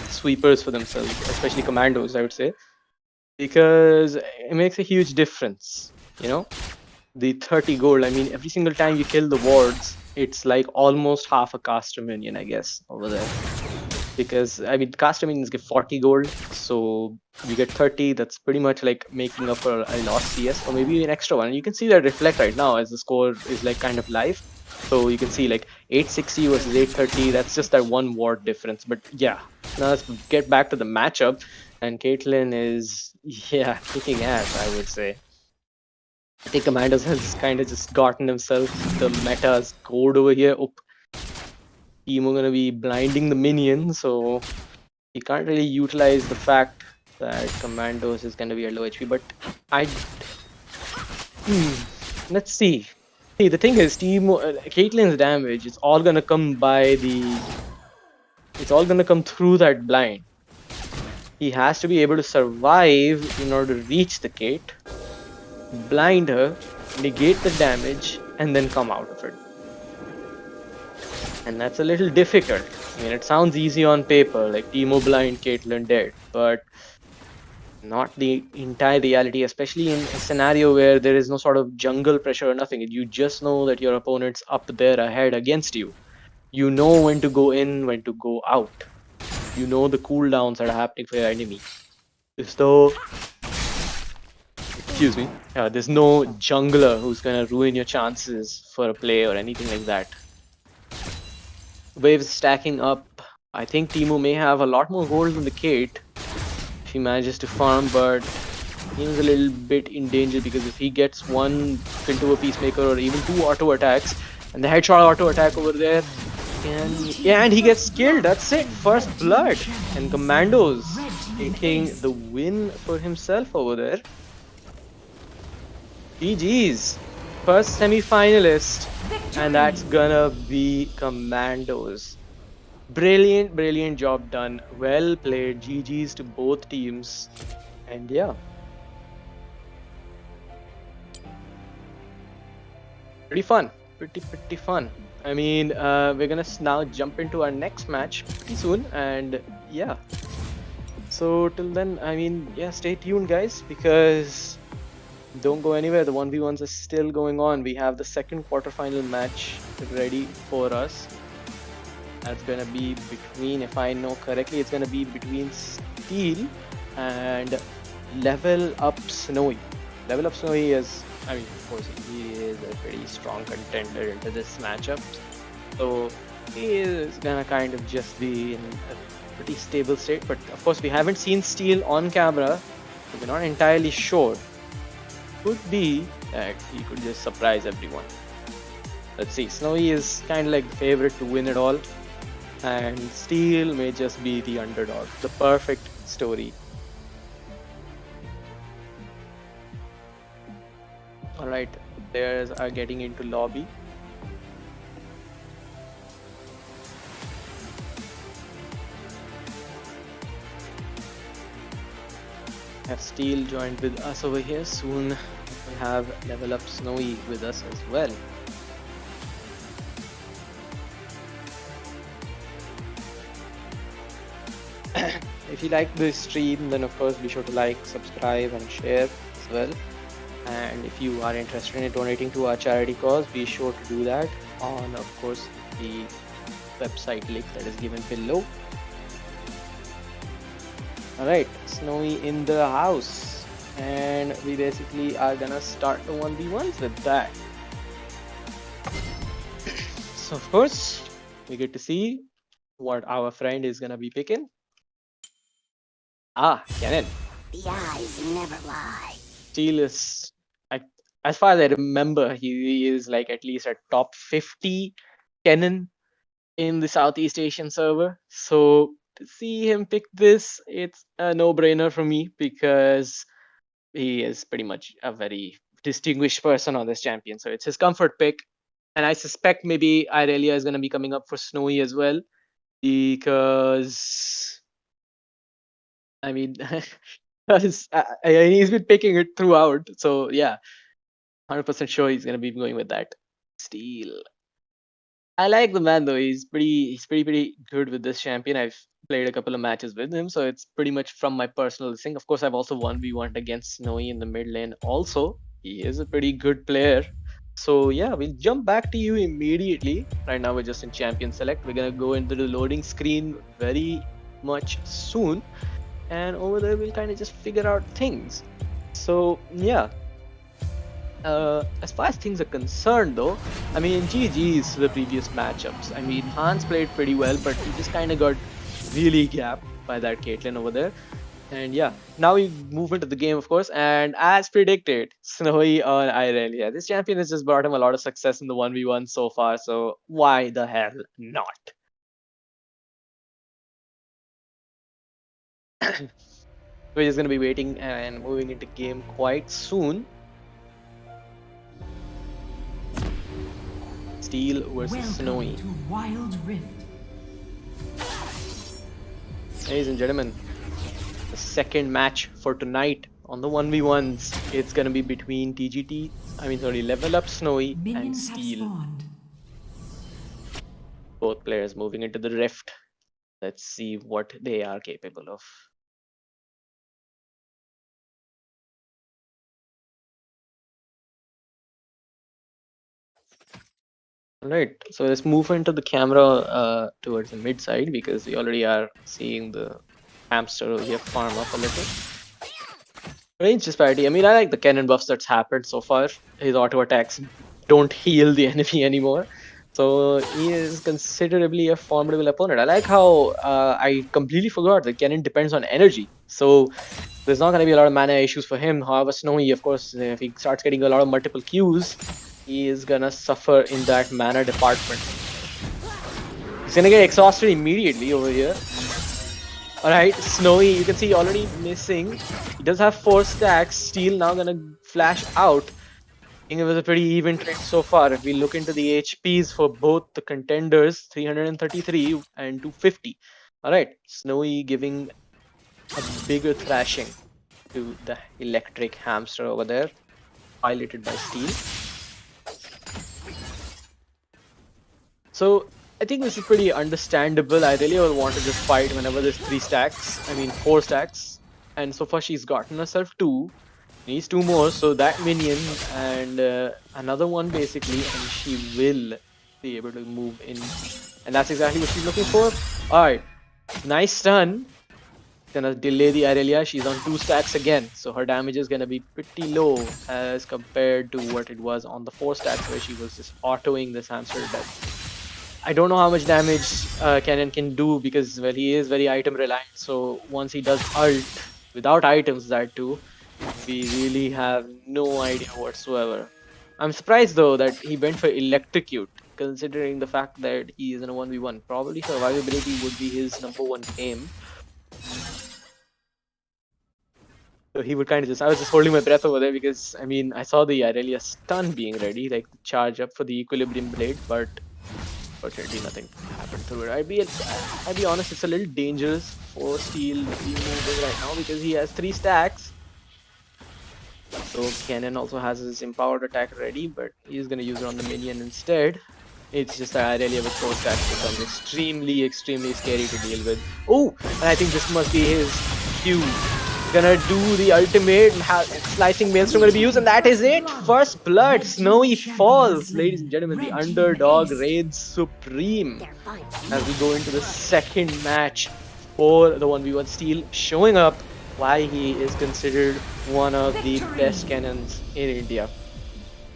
S2: sweepers for themselves, especially commandos, I would say, because it makes a huge difference. The 30 gold, I mean, every single time you kill the wards, it's like almost half a caster minion, I guess, over there. Because I mean, caster minions give 40 gold, so you get 30. That's pretty much like making up for a lost CS, or maybe an extra one. And you can see that reflect right now as the score is like kind of live. So you can see like 860 versus 830. That's just that one ward difference. But yeah, now let's get back to the matchup. And Caitlyn is, kicking ass, I would say. I think Commandos has kind of just gotten himself the meta's code over here. Teemo gonna be blinding the minion, so he can't really utilize the fact that Commandos is gonna be at low HP. But let's see. See, the thing is, Caitlyn's damage, it's all gonna come through that blind. He has to be able to survive in order to reach the Kate, blind her, negate the damage, and then come out of it. And that's a little difficult. I mean, it sounds easy on paper, like Teemo blind, Caitlyn dead, but not the entire reality, especially in a scenario where there is no sort of jungle pressure or nothing. You just know that your opponent's up there ahead against you. You know when to go in, when to go out. You know the cooldowns that are happening for your enemy. There's no jungler who's gonna ruin your chances for a play or anything like that. Waves stacking up. I think Teemo may have a lot more gold than the Kate if he manages to farm, but he's a little bit in danger because if he gets one into a Peacemaker or even two auto attacks, and the headshot auto attack over there, and he gets killed. That's it. First blood. And Commandos taking the win for himself over there. GG's. First semi-finalist, and that's gonna be Commandos. Brilliant job done. Well played. GG's to both teams. And yeah. Pretty fun. Pretty fun. I mean, we're gonna now jump into our next match pretty soon, and yeah. So till then, I mean, yeah, stay tuned, guys, because Don't go anywhere. The 1v1s are still going on. We have the second quarterfinal match ready for us. That's gonna be between, if I know correctly, it's gonna be between Steel and Level Up Snowy. Level Up Snowy is, I mean, of course, he is a pretty strong contender into this matchup. So he is gonna kind of just be in a pretty stable state. But of course, we haven't seen Steel on camera, so we're not entirely sure. Could be that he could just surprise everyone. Let's see. Snowy is kind of like the favorite to win it all, and Steel may just be the underdog. The perfect story. Alright, players are getting into lobby. Have Steel joined with us over here. Soon we'll have Level Up Snowy with us as well. If you like this stream, then of course be sure to like, subscribe and share as well. And if you are interested in donating to our charity cause, be sure to do that on, of course, the website link that is given below. Alright, Snowy in the house, and we basically are gonna start the 1v1s with that. So of course, we get to see what our friend is gonna be picking. Ah, Cannon.
S4: The eyes never lie.
S2: Steel is, as far as I remember, he is like at least a top 50 Cannon in the Southeast Asian server. So to see him pick this, it's a no-brainer for me because he is pretty much a very distinguished person on this champion. So it's his comfort pick. And I suspect maybe Irelia is going to be coming up for Snowy as well, because I mean, he's been picking it throughout. So yeah, 100% sure he's going to be going with that. Steel. I like the man though. He's pretty good with this champion. I've played a couple of matches with him, so it's pretty much from my personal thing. Of course, I've also 1v1 against Snowy in the mid lane. Also, he is a pretty good player. So yeah, we'll jump back to you immediately. Right now, we're just in champion select. We're gonna go into the loading screen very much soon, and over there we'll kind of just figure out things. So yeah. As far as things are concerned though, I mean, GG's to the previous matchups. I mean, Hans played pretty well, but he just kind of got really gapped by that Caitlyn over there. And yeah, now we move into the game, of course, and as predicted, Snowy on Irelia. This champion has just brought him a lot of success in the 1v1 so far, so why the hell not? We're just going to be waiting and moving into game quite soon. Steel versus
S7: Welcome
S2: Snowy.
S7: to Wild Rift.
S2: Ladies and gentlemen, the second match for tonight on the 1v1s. It's gonna be between Level Up Snowy and
S7: Minions have
S2: Steel.
S7: spawned.
S2: Both players moving into the rift. Let's see what they are capable of. Alright, so let's move into the camera towards the mid side because we already are seeing the hamster over here farm up a little. Range disparity. I mean, I like the cannon buffs that's happened so far. His auto attacks don't heal the enemy anymore. So he is considerably a formidable opponent. I like how I completely forgot that cannon depends on energy. So there's not going to be a lot of mana issues for him. However, Snowy, of course, if he starts getting a lot of multiple Qs, he is gonna suffer in that mana department. He's gonna get exhausted immediately over here. Alright, Snowy, you can see already missing. He does have 4 stacks. Steel now gonna flash out. I think it was a pretty even trade so far. If we look into the HPs for both the contenders, 333 and 250. Alright, Snowy giving a bigger thrashing to the electric hamster over there, piloted by Steel. So I think this is pretty understandable. I really would want to just fight whenever there's 4 stacks. And so far she's gotten herself 2. Needs 2 more, so that minion and another one basically, and she will be able to move in. And that's exactly what she's looking for. Alright, nice stun. Gonna delay the Irelia. She's on 2 stacks again, so her damage is gonna be pretty low as compared to what it was on the 4 stacks where she was just autoing this hamster to death. I don't know how much damage Kennen can do because, well, he is very item reliant. So once he does ult without items, that too, we really have no idea whatsoever. I'm surprised though that he went for Electrocute, considering the fact that he is in a 1v1. Probably survivability would be his #1 aim. So he would kind of just, I was just holding my breath over there because, I mean, I saw the Irelia stun being ready, like the charge up for the Equilibrium Blade, but fortunately nothing happened through it. I'd be honest, it's a little dangerous for Steel to be moving right now because he has 3 stacks. So Kennen also has his empowered attack ready, but he's gonna use it on the minion instead. It's just that Irelia with 4 stacks becomes extremely scary to deal with. Oh, and I think this must be his cue. Gonna do the ultimate and slicing maelstrom gonna be used, and that is it. First blood, Snowy falls, ladies and gentlemen. The underdog reigns supreme as we go into the second match for the 1v1. Steel showing up why he is considered one of the best cannons in India.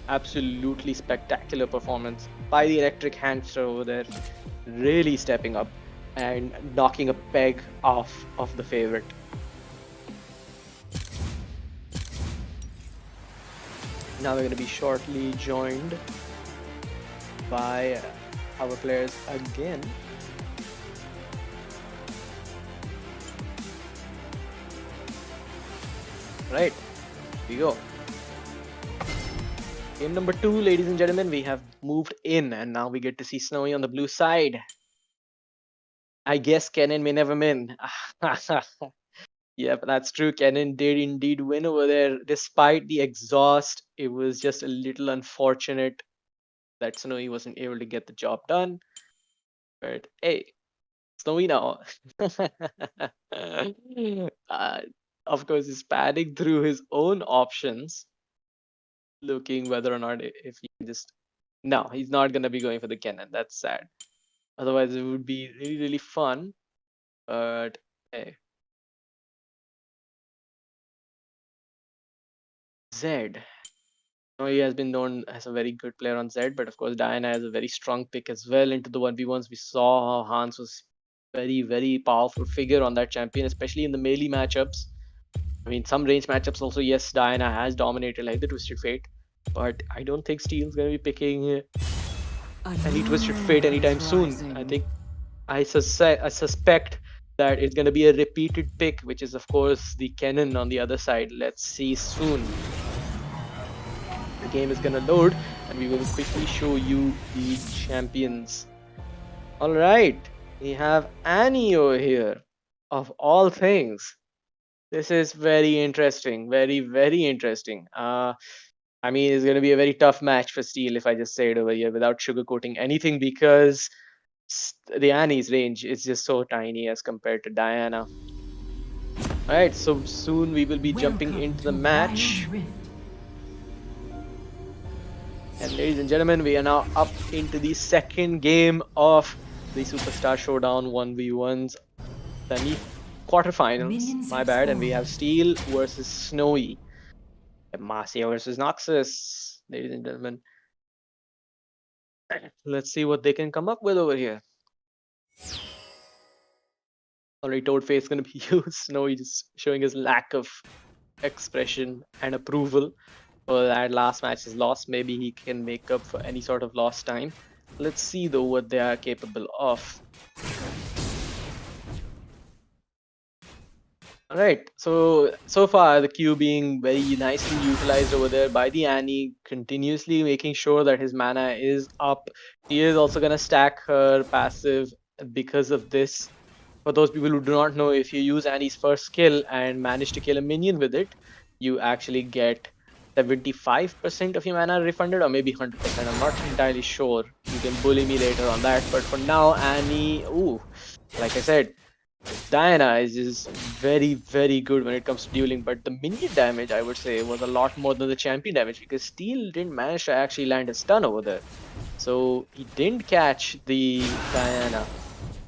S2: Absolutely spectacular performance by the electric hamster over there, really stepping up and knocking a peg off of the favorite. Now we're going to be shortly joined by our players again. Right, here we go. Game number 2, ladies and gentlemen, we have moved in and now we get to see Snowy on the blue side. I guess Kennen may never win. Yep, that's true. Kennen did indeed win over there. Despite the exhaust, it was just a little unfortunate that Snowy wasn't able to get the job done. But hey, Snowy now. Of course, he's padding through his own options, looking whether or not if he can just... No, he's not going to be going for the Kennen. That's sad. Otherwise, it would be really fun. But hey. Zed. He has been known as a very good player on Zed, but of course Diana has a very strong pick as well into the 1v1s. We saw how Hans was very powerful figure on that champion, especially in the melee matchups. I mean, some range matchups also, yes, Diana has dominated like the Twisted Fate, but I don't think Steel's going to be picking any Twisted Fate anytime soon. I think I suspect that it's going to be a repeated pick, which is of course the Kennen on the other side. Let's see soon. The game is going to load and we will quickly show you the champions. Alright, we have Annie over here, of all things. This is very interesting, very interesting. I mean, it's going to be a very tough match for Steel if I just say it over here without sugarcoating anything, because the Annie's range is just so tiny as compared to Diana. Alright, so soon we will be jumping into the match. And ladies and gentlemen, we are now up into the second game of the Superstar Showdown 1v1s semi quarterfinals. My bad. And we have Steel versus Snowy. Marcia versus Noxus, ladies and gentlemen. Let's see what they can come up with over here. Already Toadface is going to be used. Snowy just showing his lack of expression and approval for that last match's loss. Maybe he can make up for any sort of lost time. Let's see though what they are capable of. Alright, so far the Q being very nicely utilized over there by the Annie, continuously making sure that his mana is up. He is also going to stack her passive because of this. For those people who do not know, if you use Annie's first skill and manage to kill a minion with it, you actually get 75% of your mana refunded, or maybe 100%. I'm not entirely sure. You can bully me later on that. But for now, Annie, ooh, like I said, Diana is just very, very good when it comes to dueling, but the minion damage, I would say, was a lot more than the champion damage because Steel didn't manage to actually land a stun over there. So he didn't catch the Diana,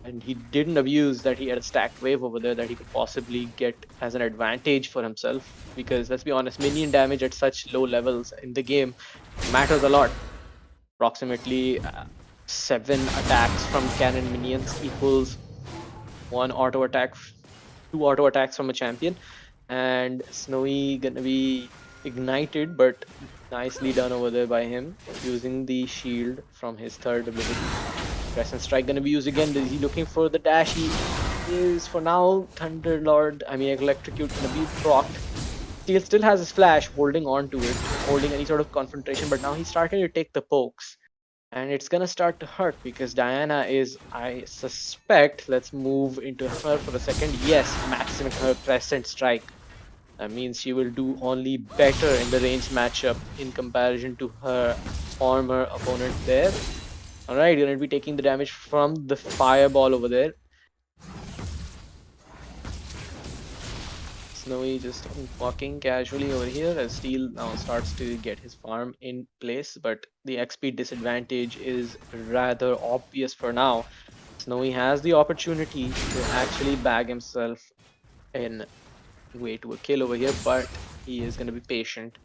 S2: and he didn't abuse that he had a stacked wave over there that he could possibly get as an advantage for himself. Because let's be honest, minion damage at such low levels in the game matters a lot. Approximately 7 attacks from cannon minions equals 1 auto attack, 2 auto attacks from a champion, and Snowy gonna be ignited, but nicely done over there by him using the shield from his third ability. Crescent Strike gonna be used again. Is he looking for the dash? He is for now. Thunderlord, I mean Electrocute gonna be procced. Steel still has his flash, holding on to it, holding any sort of confrontation, but now he's starting to take the pokes. And it's gonna start to hurt because Diana is, I suspect, let's move into her for a second. Yes, maximum her Crescent Strike. That means she will do only better in the ranged matchup in comparison to her former opponent there. Alright, you're gonna be taking the damage from the fireball over there. Snowy just walking casually over here as Steel now starts to get his farm in place, but the XP disadvantage is rather obvious for now. Snowy has the opportunity to actually bag himself in way to a kill over here, but he is going to be patient.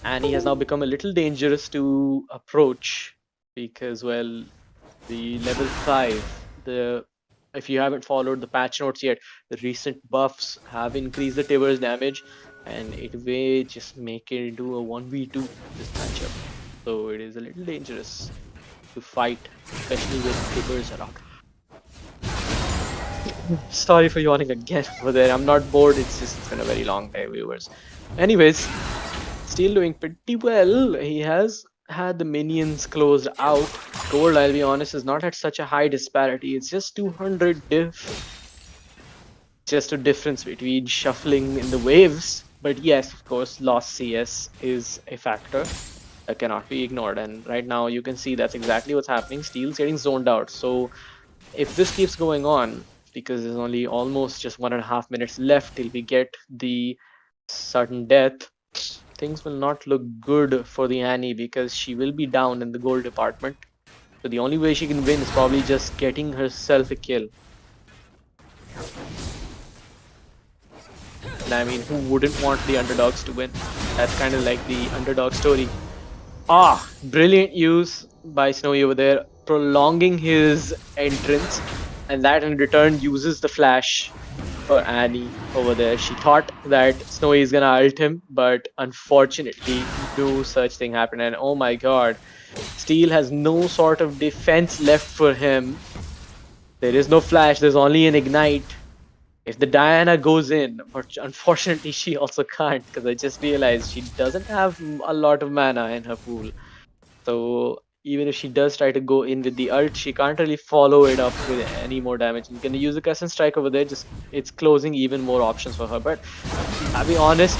S2: And he has now become a little dangerous to approach because, well, the level 5, if you haven't followed the patch notes yet, the recent buffs have increased the Tibbers damage, and it may just make it into a 1v2 this matchup. So it is a little dangerous to fight, especially with Tibbers around. Sorry for yawning again over there. I'm not bored, it's been a very long day, viewers. Anyways, Steel doing pretty well. He has had the minions closed out. Gold, I'll be honest, is not at such a high disparity. It's just 200 diff. Just a difference between shuffling in the waves. But yes, of course, lost CS is a factor that cannot be ignored. And right now you can see that's exactly what's happening. Steel's getting zoned out. So if this keeps going on, because there's only almost just 1.5 minutes left till we get the sudden death, things will not look good for the Annie because she will be down in the gold department. So the only way she can win is probably just getting herself a kill. And I mean, who wouldn't want the underdogs to win? That's kind of like the underdog story. Ah, brilliant use by Snowy over there, prolonging his entrance, and that in return uses the flash for Annie over there. She thought that Snowy is gonna ult him, but unfortunately, no such thing happened. And oh my god, Steel has no sort of defense left for him. There is no flash, there's only an ignite. If the Diana goes in, but unfortunately she also can't, because I just realized she doesn't have a lot of mana in her pool. So even if she does try to go in with the ult, she can't really follow it up with any more damage. You're gonna use the Crescent Strike over there, just it's closing even more options for her. But I'll be honest,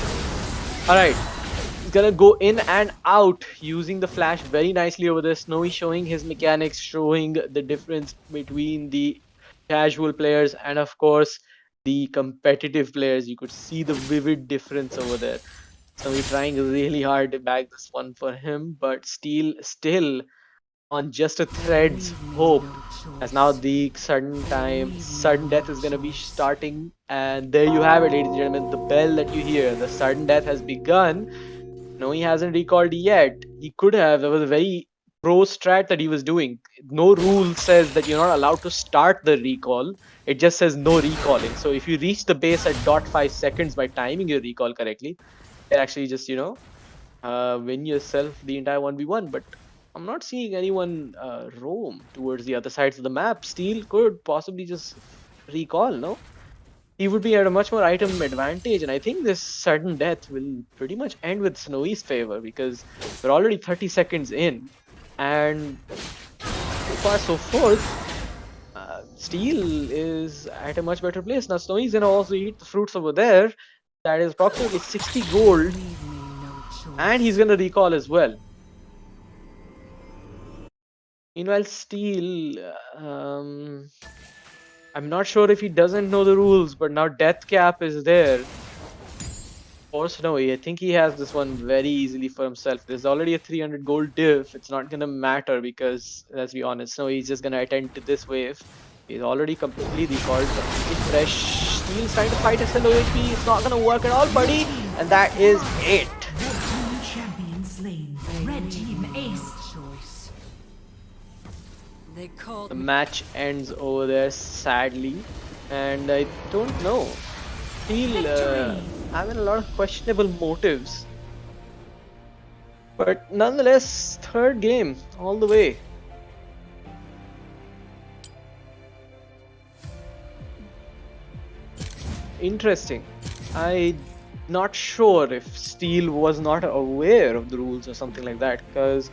S2: alright, he's gonna go in and out using the flash very nicely over there. Snowy showing his mechanics, showing the difference between the casual players and of course the competitive players. You could see the vivid difference over there. So we're trying really hard to bag this one for him, but Steel still on just a thread's hope. As now the sudden death is gonna be starting, and there you have it, ladies and gentlemen, the bell that you hear. The sudden death has begun. No, he hasn't recalled yet. He could have. There was a very pro strat that he was doing. No rule says that you're not allowed to start the recall. It just says no recalling. So if you reach the base at 0.5 seconds by timing your recall correctly, it actually just, win yourself the entire 1v1. But I'm not seeing anyone roam towards the other sides of the map. Steel could possibly just recall, no? He would be at a much more item advantage, and I think this sudden death will pretty much end with Snowy's favor because we're already 30 seconds in, and so far so forth, Steel is at a much better place. Now Snowy's gonna also eat the fruits over there. That is approximately 60 gold, and he's gonna recall as well. Meanwhile, Steel, I'm not sure if he doesn't know the rules, but now Death Cap is there. For Snowy, I think he has this one very easily for himself. There's already a 300 gold diff. It's not gonna matter because, let's be honest, Snowy is just gonna attend to this wave. He's already completely recalled, completely fresh. Steel's trying to fight his low HP. It's not gonna work at all, buddy. And that is it.
S7: Champion slain. Red team ace. Choice. They called
S2: The match ends over there, sadly. And I don't know. Steel having a lot of questionable motives. But nonetheless, third game all the way. Interesting. I'm not sure if Steel was not aware of the rules or something like that, because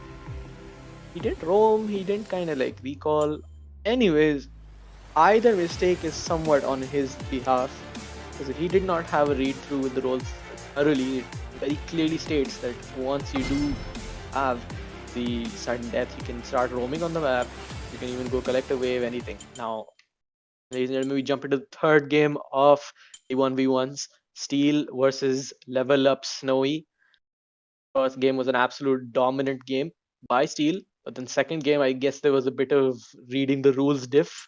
S2: he didn't roam, he didn't kind of like recall. Anyways, either mistake is somewhat on his behalf, because he did not have a read through with the roles thoroughly. It very clearly states that once you do have the sudden death, you can start roaming on the map. You can even go collect a wave, anything. Now, ladies and gentlemen, we jump into the third game of the 1v1s. Steel versus Level Up Snowy. First game was an absolute dominant game by Steel, but then second game, I guess there was a bit of reading the rules diff.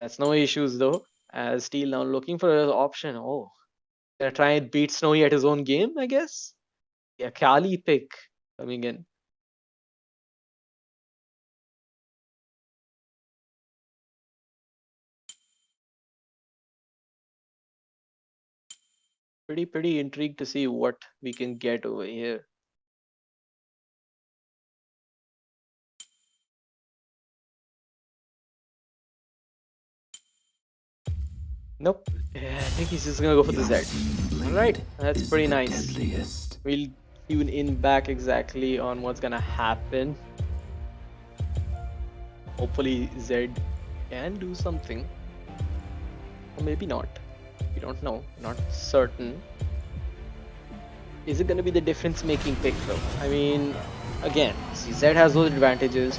S2: That's no issues though, as Steel now looking for an option. Oh, gonna try and beat Snowy at his own game, I guess. Yeah, Kali pick coming in. Pretty intrigued to see what we can get over here. Nope. Yeah, I think he's just gonna go for the Z. Alright, that's pretty nice. We'll tune in back exactly on what's gonna happen. Hopefully Z can do something. Or maybe not. We don't know. Not certain. Is it gonna be the difference making pick though? I mean, again, Z has those advantages.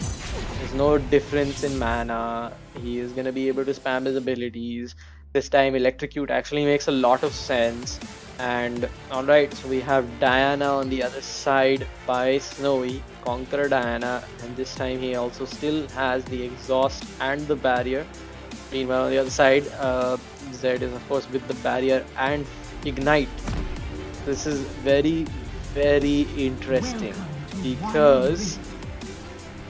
S2: There's no difference in mana. He is gonna be able to spam his abilities. This time Electrocute actually makes a lot of sense. And alright, so we have Diana on the other side by Snowy, Conqueror Diana, and this time he also still has the exhaust and the barrier. Meanwhile on the other side, Zed is of course with the barrier and ignite. This is very interesting because,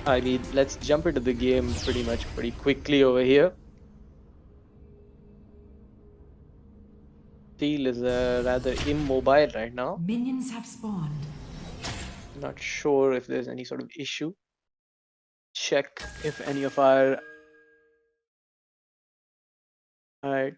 S2: I mean, let's jump into the game pretty quickly over here. Steel is rather immobile right now.
S7: Minions have spawned.
S2: Not sure if there's any sort of issue. Check if any of our... Alright.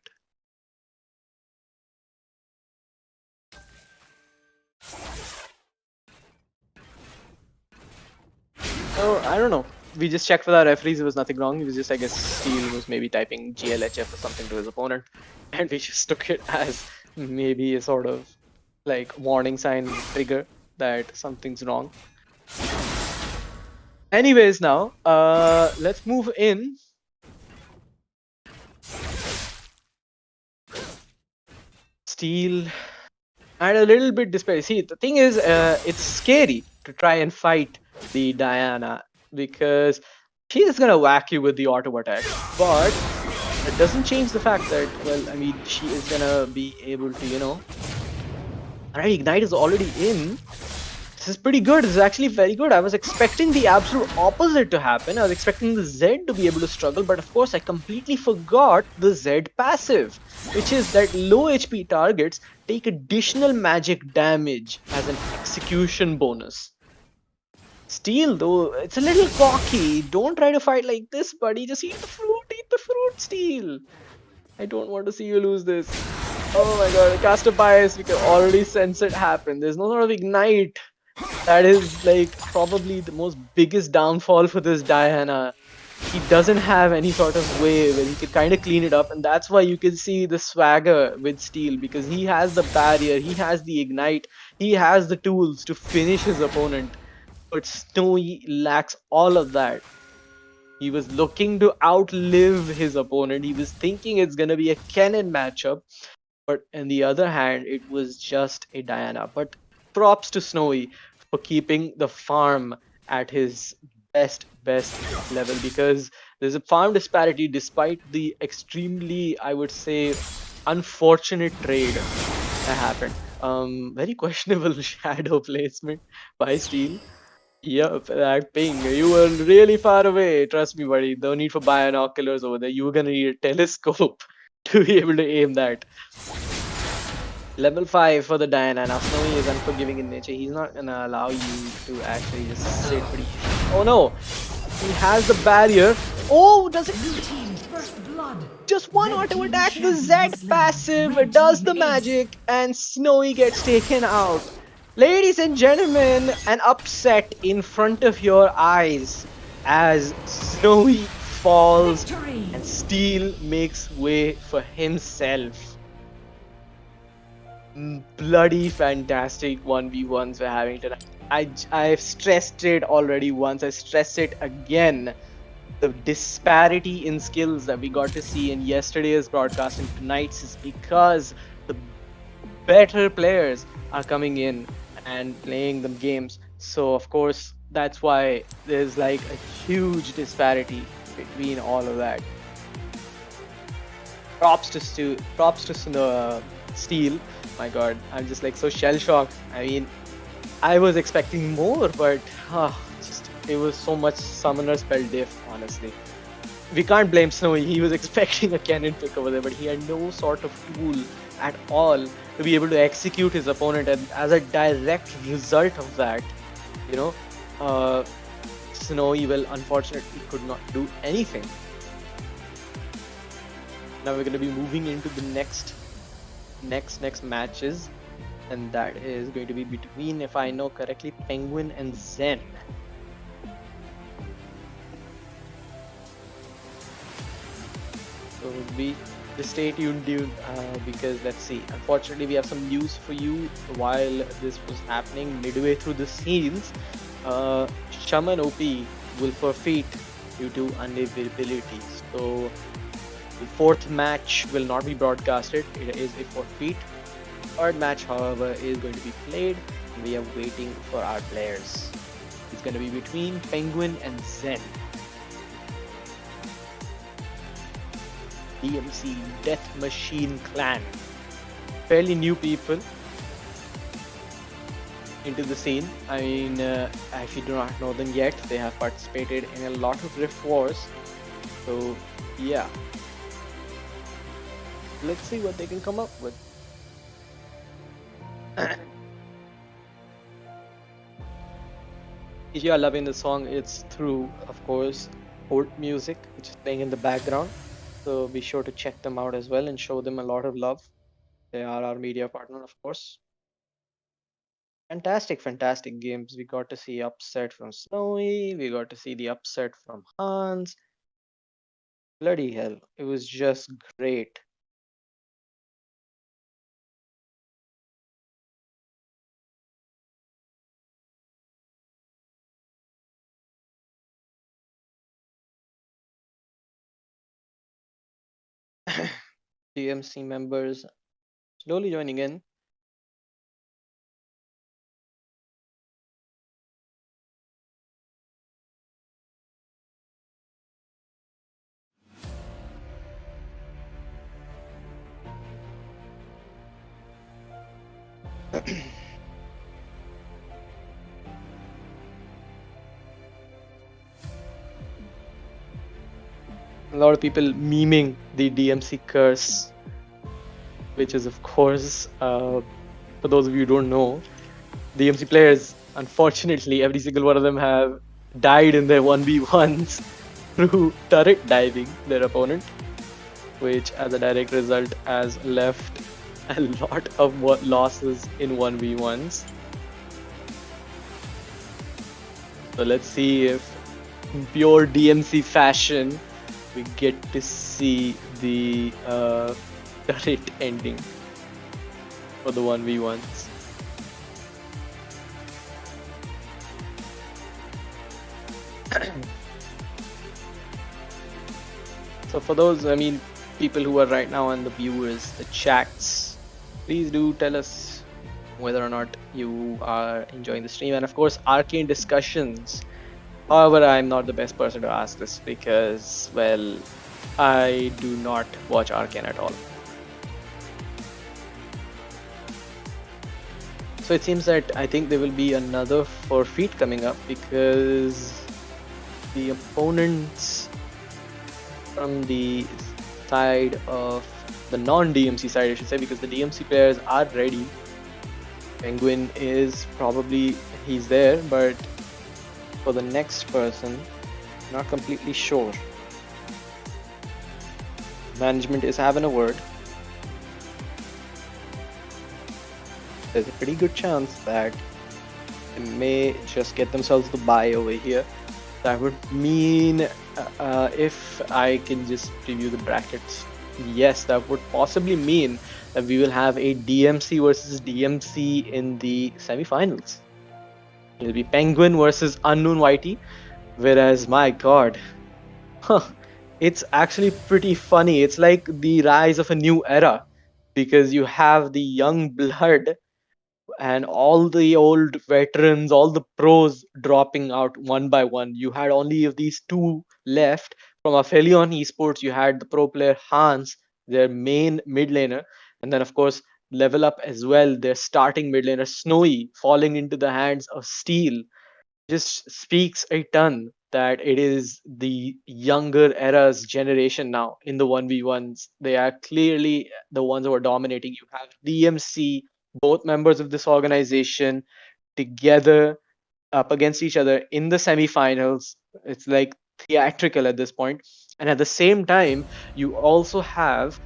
S2: Oh, I don't know. We just checked with our referees, there was nothing wrong. It was just, I guess, Steel was maybe typing GLHF or something to his opponent. And we just took it as maybe a sort of like warning sign trigger that something's wrong. Anyways, now, let's move in. Steel and a little bit despair. See, the thing is, it's scary to try and fight the Diana because she is gonna whack you with the auto attack, but it doesn't change the fact that, well, I mean, she is gonna be able to, you know. Alright, Ignite is already in. This is pretty good. This is actually very good. I was expecting the absolute opposite to happen. I was expecting the Z to be able to struggle, but of course I completely forgot the Z passive, which is that low HP targets take additional magic damage as an execution bonus. Steel though, it's a little cocky. Don't try to fight like this, buddy. Just eat the fruit, Steel. I don't want to see you lose this. Oh my god, caster bias, we can already sense it happen. There's no sort of ignite. That is like probably the most biggest downfall for this Diana. He doesn't have any sort of way where he can kind of clean it up, and that's why you can see the swagger with Steel, because he has the barrier, he has the ignite, he has the tools to finish his opponent. But Snowy lacks all of that. He was looking to outlive his opponent. He was thinking it's gonna be a Kennen matchup, but on the other hand, it was just a Diana. But props to Snowy for keeping the farm at his best level, because there's a farm disparity despite the extremely, I would say, unfortunate trade that happened. Very questionable shadow placement by Steel. Yep, that ping. You were really far away. Trust me, buddy. No need for binoculars over there. You were gonna need a telescope to be able to aim that. Level 5 for the Diana. Now, Snowy is unforgiving in nature. He's not gonna allow you to actually just sit pretty. Oh no! He has the barrier. Oh, does it?
S7: Blue team first blood.
S2: Just one
S7: Red
S2: auto
S7: team
S2: attack. The
S7: champion
S2: Z
S7: slain.
S2: passive
S7: Red
S2: does
S7: team
S2: the
S7: ace.
S2: magic, and Snowy gets taken out. Ladies and gentlemen, an upset in front of your eyes as Snowy falls
S7: Victory.
S2: and Steel makes way for himself. Bloody fantastic 1v1s we're having tonight. I've stressed it already once. I stress it again. The disparity in skills that we got to see in yesterday's broadcast and tonight's is because the better players are coming in and playing them games. So of course that's why there's like a huge disparity between all of that. Props to Steel. My god, I'm just like so shell shocked. I mean, I was expecting more, but it was so much summoner spell diff, honestly. We can't blame Snowy. He was expecting a cannon pick over there, but he had no sort of tool at all to be able to execute his opponent, and as a direct result of that, you know, Snowy, well, unfortunately could not do anything. Now we're going to be moving into the next matches, and that is going to be between, if I know correctly, Penguin and Zen. So just stay tuned, dude, because let's see. Unfortunately, we have some news for you while this was happening. Midway through the scenes, Shaman OP will forfeit due to unavailability. So the fourth match will not be broadcasted. It is a forfeit. Third match, however, is going to be played, and we are waiting for our players. It's going to be between Penguin and Zen. DMC Death Machine Clan. Fairly new people into the scene. I mean, I actually do not know them yet. They have participated in a lot of Rift Wars. So, yeah. Let's see what they can come up with. If you are loving the song, it's through, of course, Colt music, which is playing in the background. So be sure to check them out as well and show them a lot of love. They are our media partner, of course. Fantastic games. We got to see upset from Snowy. We got to see the upset from Hans. Bloody hell. It was just great. DMC members slowly joining in. A lot of people memeing the DMC curse, which is, of course, for those of you who don't know, DMC players, unfortunately, every single one of them have died in their 1v1s through turret diving their opponent, which as a direct result has left a lot of losses in 1v1s. So let's see if in pure DMC fashion we get to see the turret ending for the 1v1s. So for those, I mean, people who are right now and the viewers, the chats, please do tell us whether or not you are enjoying the stream, and of course, arcane discussions. However, I'm not the best person to ask this because, well, I do not watch arcane at all. So it seems that I think there will be another forfeit coming up because the opponents from the side of the non-DMC side, I should say, because the DMC players are ready. Penguin is probably, he's there, but for the next person, not completely sure. Management is having a word. There's a pretty good chance that they may just get themselves the buy over here. That would mean, if I can just preview the brackets, yes, that would possibly mean that we will have a DMC versus DMC in the semifinals. It'll be Penguin versus Unknown Whitey, whereas my god, it's actually pretty funny. It's like the rise of a new era because you have the young blood and all the old veterans, all the pros dropping out one by one. You had only of these two left from Aphelion Esports. You had the pro player Hans, their main mid laner, and then of course Level Up as well, their starting mid laner Snowy, falling into the hands of Steel. Just speaks a ton that it is the younger era's generation now in the 1v1s. They are clearly the ones who are dominating. You have DMC, both members of this organization, together up against each other in the semifinals. It's like theatrical at this point. And at the same time, you also have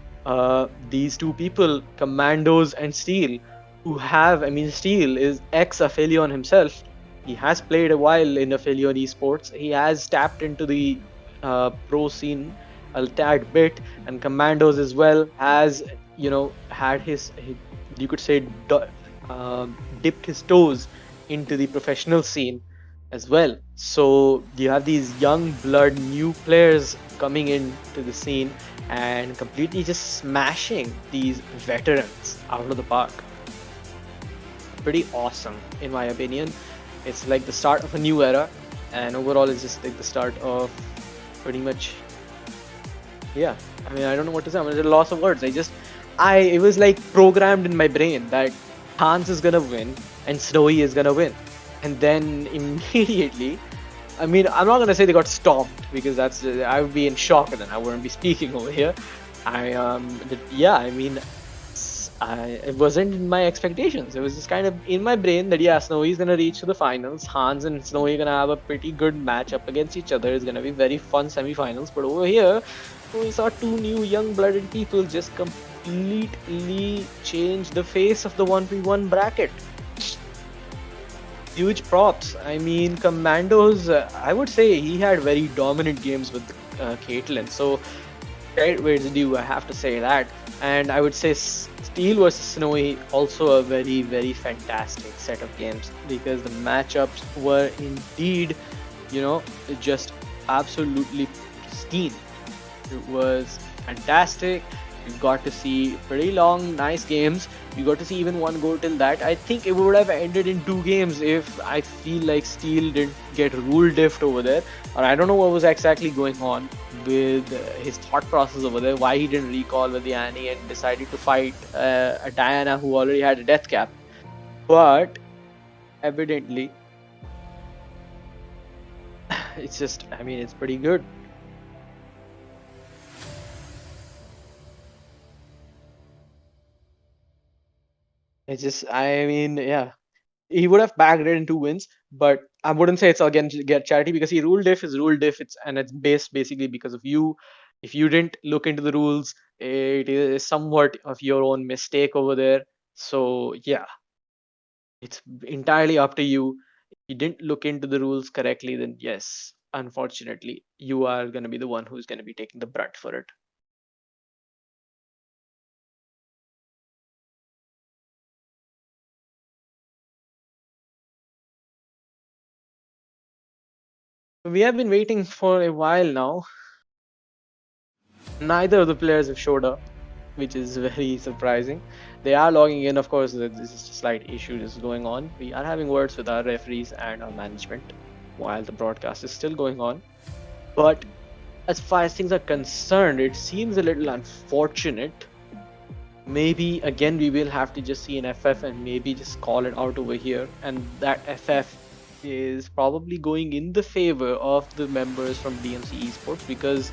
S2: these two people, Commandos and Steel, who have, I mean, Steel is ex Aphelion himself. He has played a while in Aphelion esports. He has tapped into the pro scene a tad bit, and Commandos as well has, had you could say, dipped his toes into the professional scene as well. So you have these young blood, new players coming into the scene and completely just smashing these veterans out of the park. Pretty awesome, in my opinion. It's like the start of a new era, and overall, it's just like the start of pretty much. Yeah, I mean, I don't know what to say. I'm at a loss of words. It was like programmed in my brain that Hans is gonna win and Snowy is gonna win, and then immediately, I mean, I'm not gonna say they got stopped because I would be in shock and then I wouldn't be speaking over here. It wasn't in my expectations. It was just kind of in my brain that yeah, Snowy's gonna reach to the finals. Hans and Snowy are gonna have a pretty good match up against each other. It's gonna be very fun semifinals. But over here, we saw two new young-blooded people just completely change the face of the 1v1 bracket. Huge props. I mean, Commandos, I would say he had very dominant games with Caitlyn. So, credit where it's due, I have to say that. And I would say Steel versus Snowy, also a very, very fantastic set of games because the matchups were indeed, just absolutely pristine. It was fantastic. You got to see pretty long, nice games. You got to see even one go till that. I think it would have ended in 2 games if I feel like Steel didn't get rule diffed over there. Or I don't know what was exactly going on with his thought process over there, why he didn't recall with the Annie and decided to fight a Diana who already had a death cap. But evidently, it's pretty good. Yeah, he would have bagged it in 2 wins, but I wouldn't say it's again get charity because he rule diff is rule diff. It's based basically because of you. If you didn't look into the rules, it is somewhat of your own mistake over there. So yeah, it's entirely up to you. If you didn't look into the rules correctly, then yes, unfortunately, you are gonna be the one who's gonna be taking the brunt for it. We have been waiting for a while now. Neither of the players have showed up, which is very surprising. They are logging in, of course. This is a slight issue is going on. We are having words with our referees and our management while the broadcast is still going on. But as far as things are concerned, it seems a little unfortunate. Maybe again we will have to just see an FF and maybe just call it out over here, and that FF is probably going in the favor of the members from DMC Esports because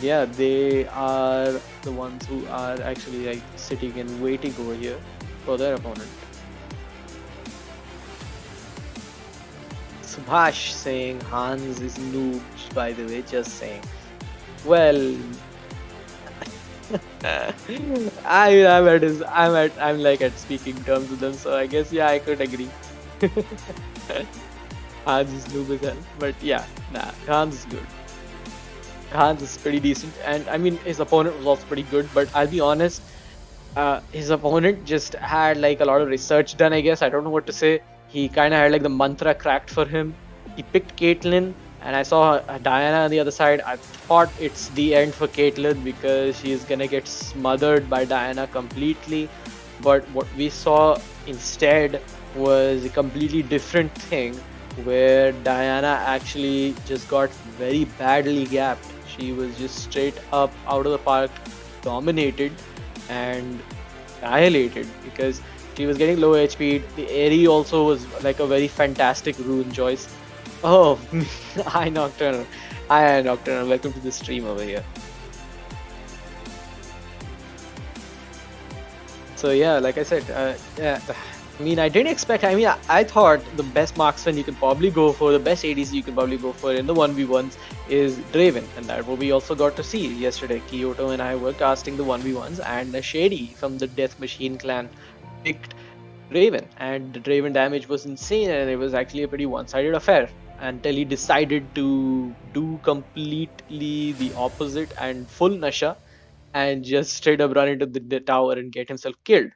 S2: yeah, they are the ones who are actually like sitting and waiting over here for their opponent. Subhash saying Hans is noobs, by the way, just saying. Well, I'm like at speaking terms with them, so I guess yeah, I could agree. Hans is noob as hell, but yeah, nah, Hans is good. Hans is pretty decent, and I mean his opponent was also pretty good. But I'll be honest, his opponent just had like a lot of research done. I guess I don't know what to say. He kind of had like the mantra cracked for him. He picked Caitlyn, and I saw Diana on the other side. I thought it's the end for Caitlyn because she's gonna get smothered by Diana completely. But what we saw instead was a completely different thing, where Diana actually just got very badly gapped. She was just straight up out of the park, dominated and annihilated because she was getting low HP. The Aerie also was like a very fantastic rune choice. Oh, hi Nocturnal. Hi Nocturnal, welcome to the stream over here. So yeah, like I said, yeah, I mean, I didn't expect. I mean, I thought the best marksman you could probably go for, the best ADC you could probably go for in the 1v1s is Draven, and that what we also got to see yesterday. Kyoto and I were casting the 1v1s, and Shady from the Death Machine clan picked Draven, and the Draven damage was insane, and it was actually a pretty one-sided affair until he decided to do completely the opposite and full Nasha and just straight up run into the tower and get himself killed.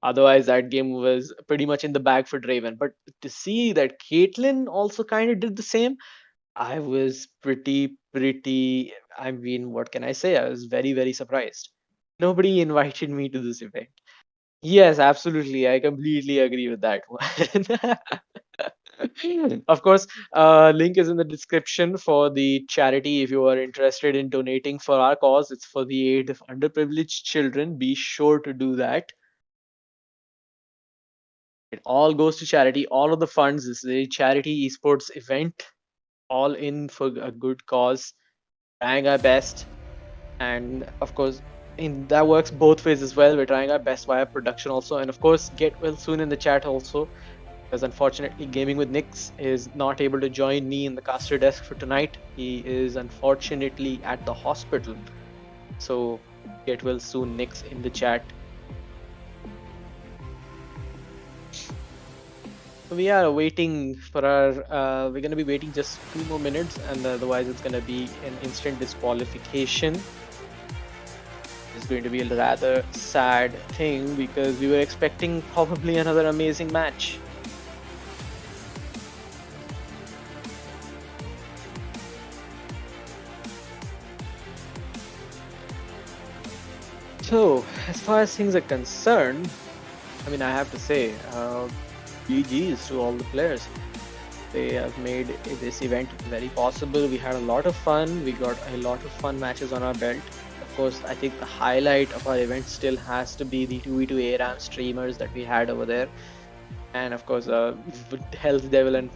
S2: Otherwise, that game was pretty much in the bag for Draven. But to see that Caitlyn also kind of did the same, I was pretty. I mean, what can I say? I was very surprised. Nobody invited me to this event. Yes, absolutely. I completely agree with that one. Of course, link is in the description for the charity if you are interested in donating for our cause. It's for the aid of underprivileged children. Be sure to do that. It all goes to charity. All of the funds this is a charity esports event, all in for a good cause. Trying our best, and of course, in that works both ways as well. We're trying our best via production also, and of course, get well soon in the chat also. Because unfortunately, Gaming with Nix is not able to join me in the caster desk for tonight. He is unfortunately at the hospital. So get well soon, Nix, in the chat. We are waiting for our. We're gonna be waiting just 2 more minutes, and otherwise it's gonna be an instant disqualification. It's going to be a rather sad thing because we were expecting probably another amazing match. So, as far as things are concerned, I mean, I have to say, GG's to all the players. They have made this event very possible. We had a lot of fun. We got a lot of fun matches on our belt. Of course, I think the highlight of our event still has to be the 2v2 ARAM streamers that we had over there. And of course, Health Devil and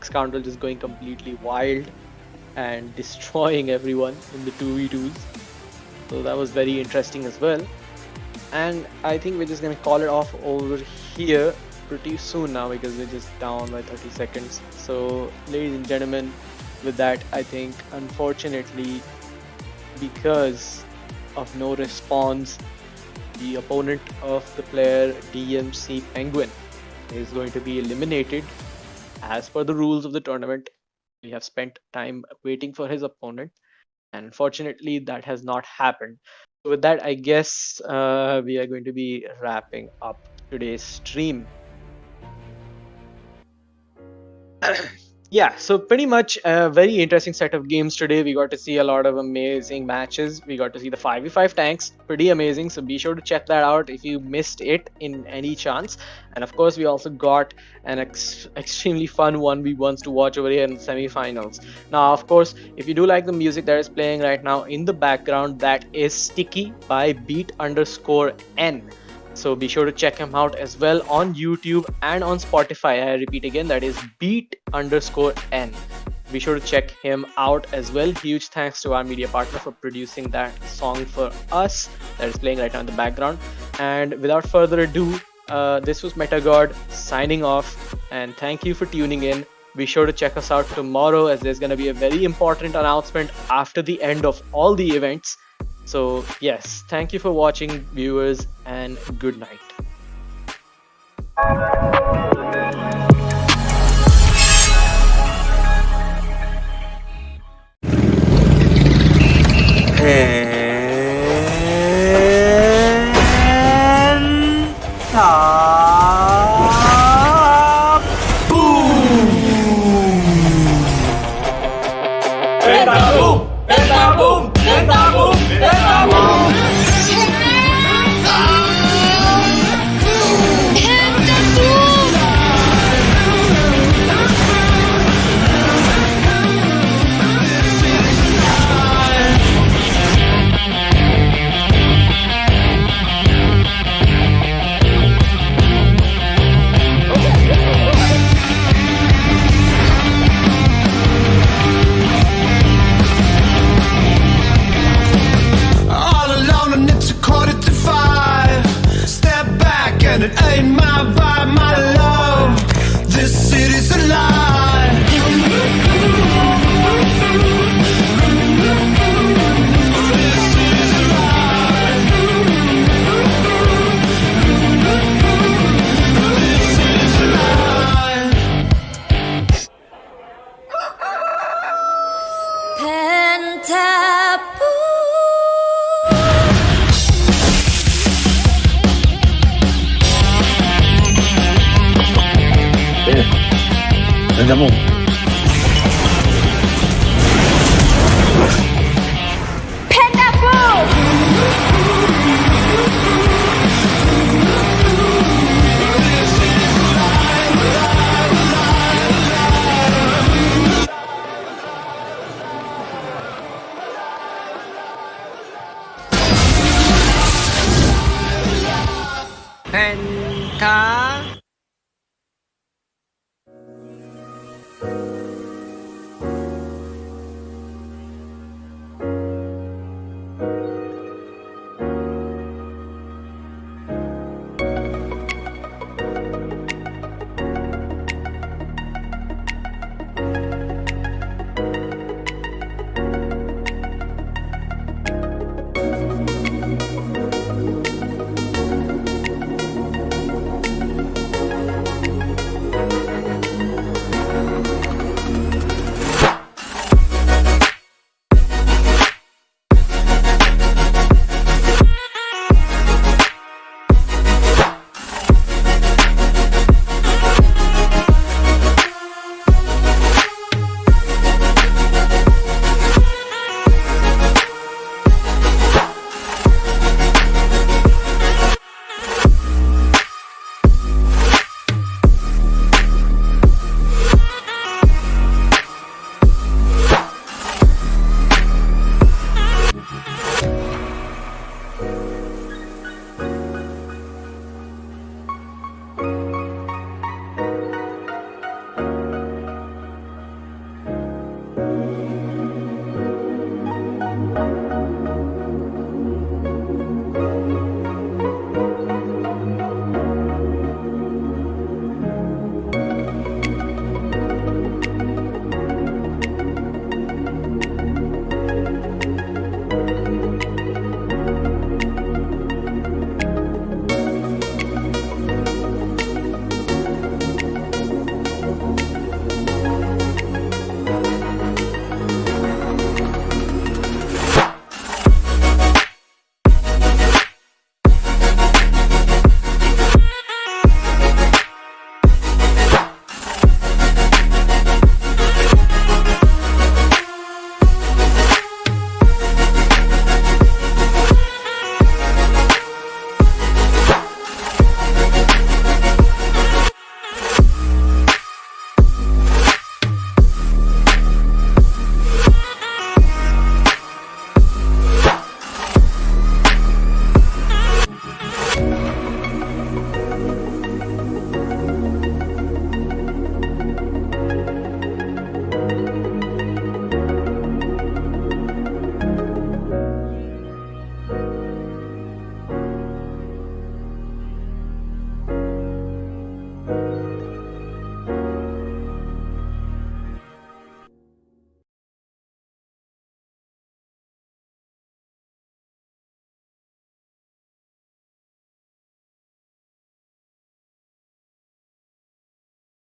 S2: Scoundrel just going completely wild and destroying everyone in the 2v2s. So that was very interesting as well. And I think we're just gonna call it off over here pretty soon now because we're just down by 30 seconds. So ladies and gentlemen, with that, I think unfortunately, because of no response, the opponent of the player DMC Penguin is going to be eliminated. As per the rules of the tournament, we have spent time waiting for his opponent, and unfortunately that has not happened. So with that, I guess we are going to be wrapping up today's stream. Yeah, so pretty much a very interesting set of games today. We got to see a lot of amazing matches. We got to see the 5v5 tanks, pretty amazing. So be sure to check that out if you missed it in any chance. And of course, we also got an extremely fun 1v1s to watch over here in the semifinals. Now, of course, if you do like the music that is playing right now in the background, that is Sticky by beat_n. So be sure to check him out as well on YouTube and on Spotify. I repeat again, that is beat_n. Be sure to check him out as well. Huge thanks to our media partner for producing that song for us that is playing right now in the background. And without further ado, this was MetaGod signing off. And thank you for tuning in. Be sure to check us out tomorrow, as there's going to be a very important announcement after the end of all the events. So yes, thank you for watching, viewers, and good night.
S10: All alone and it's 4:45. Step back and it ain't my vibe, my love. This city's alive. This city's alive. This city's alive.
S4: Pentaboom.
S9: Venga,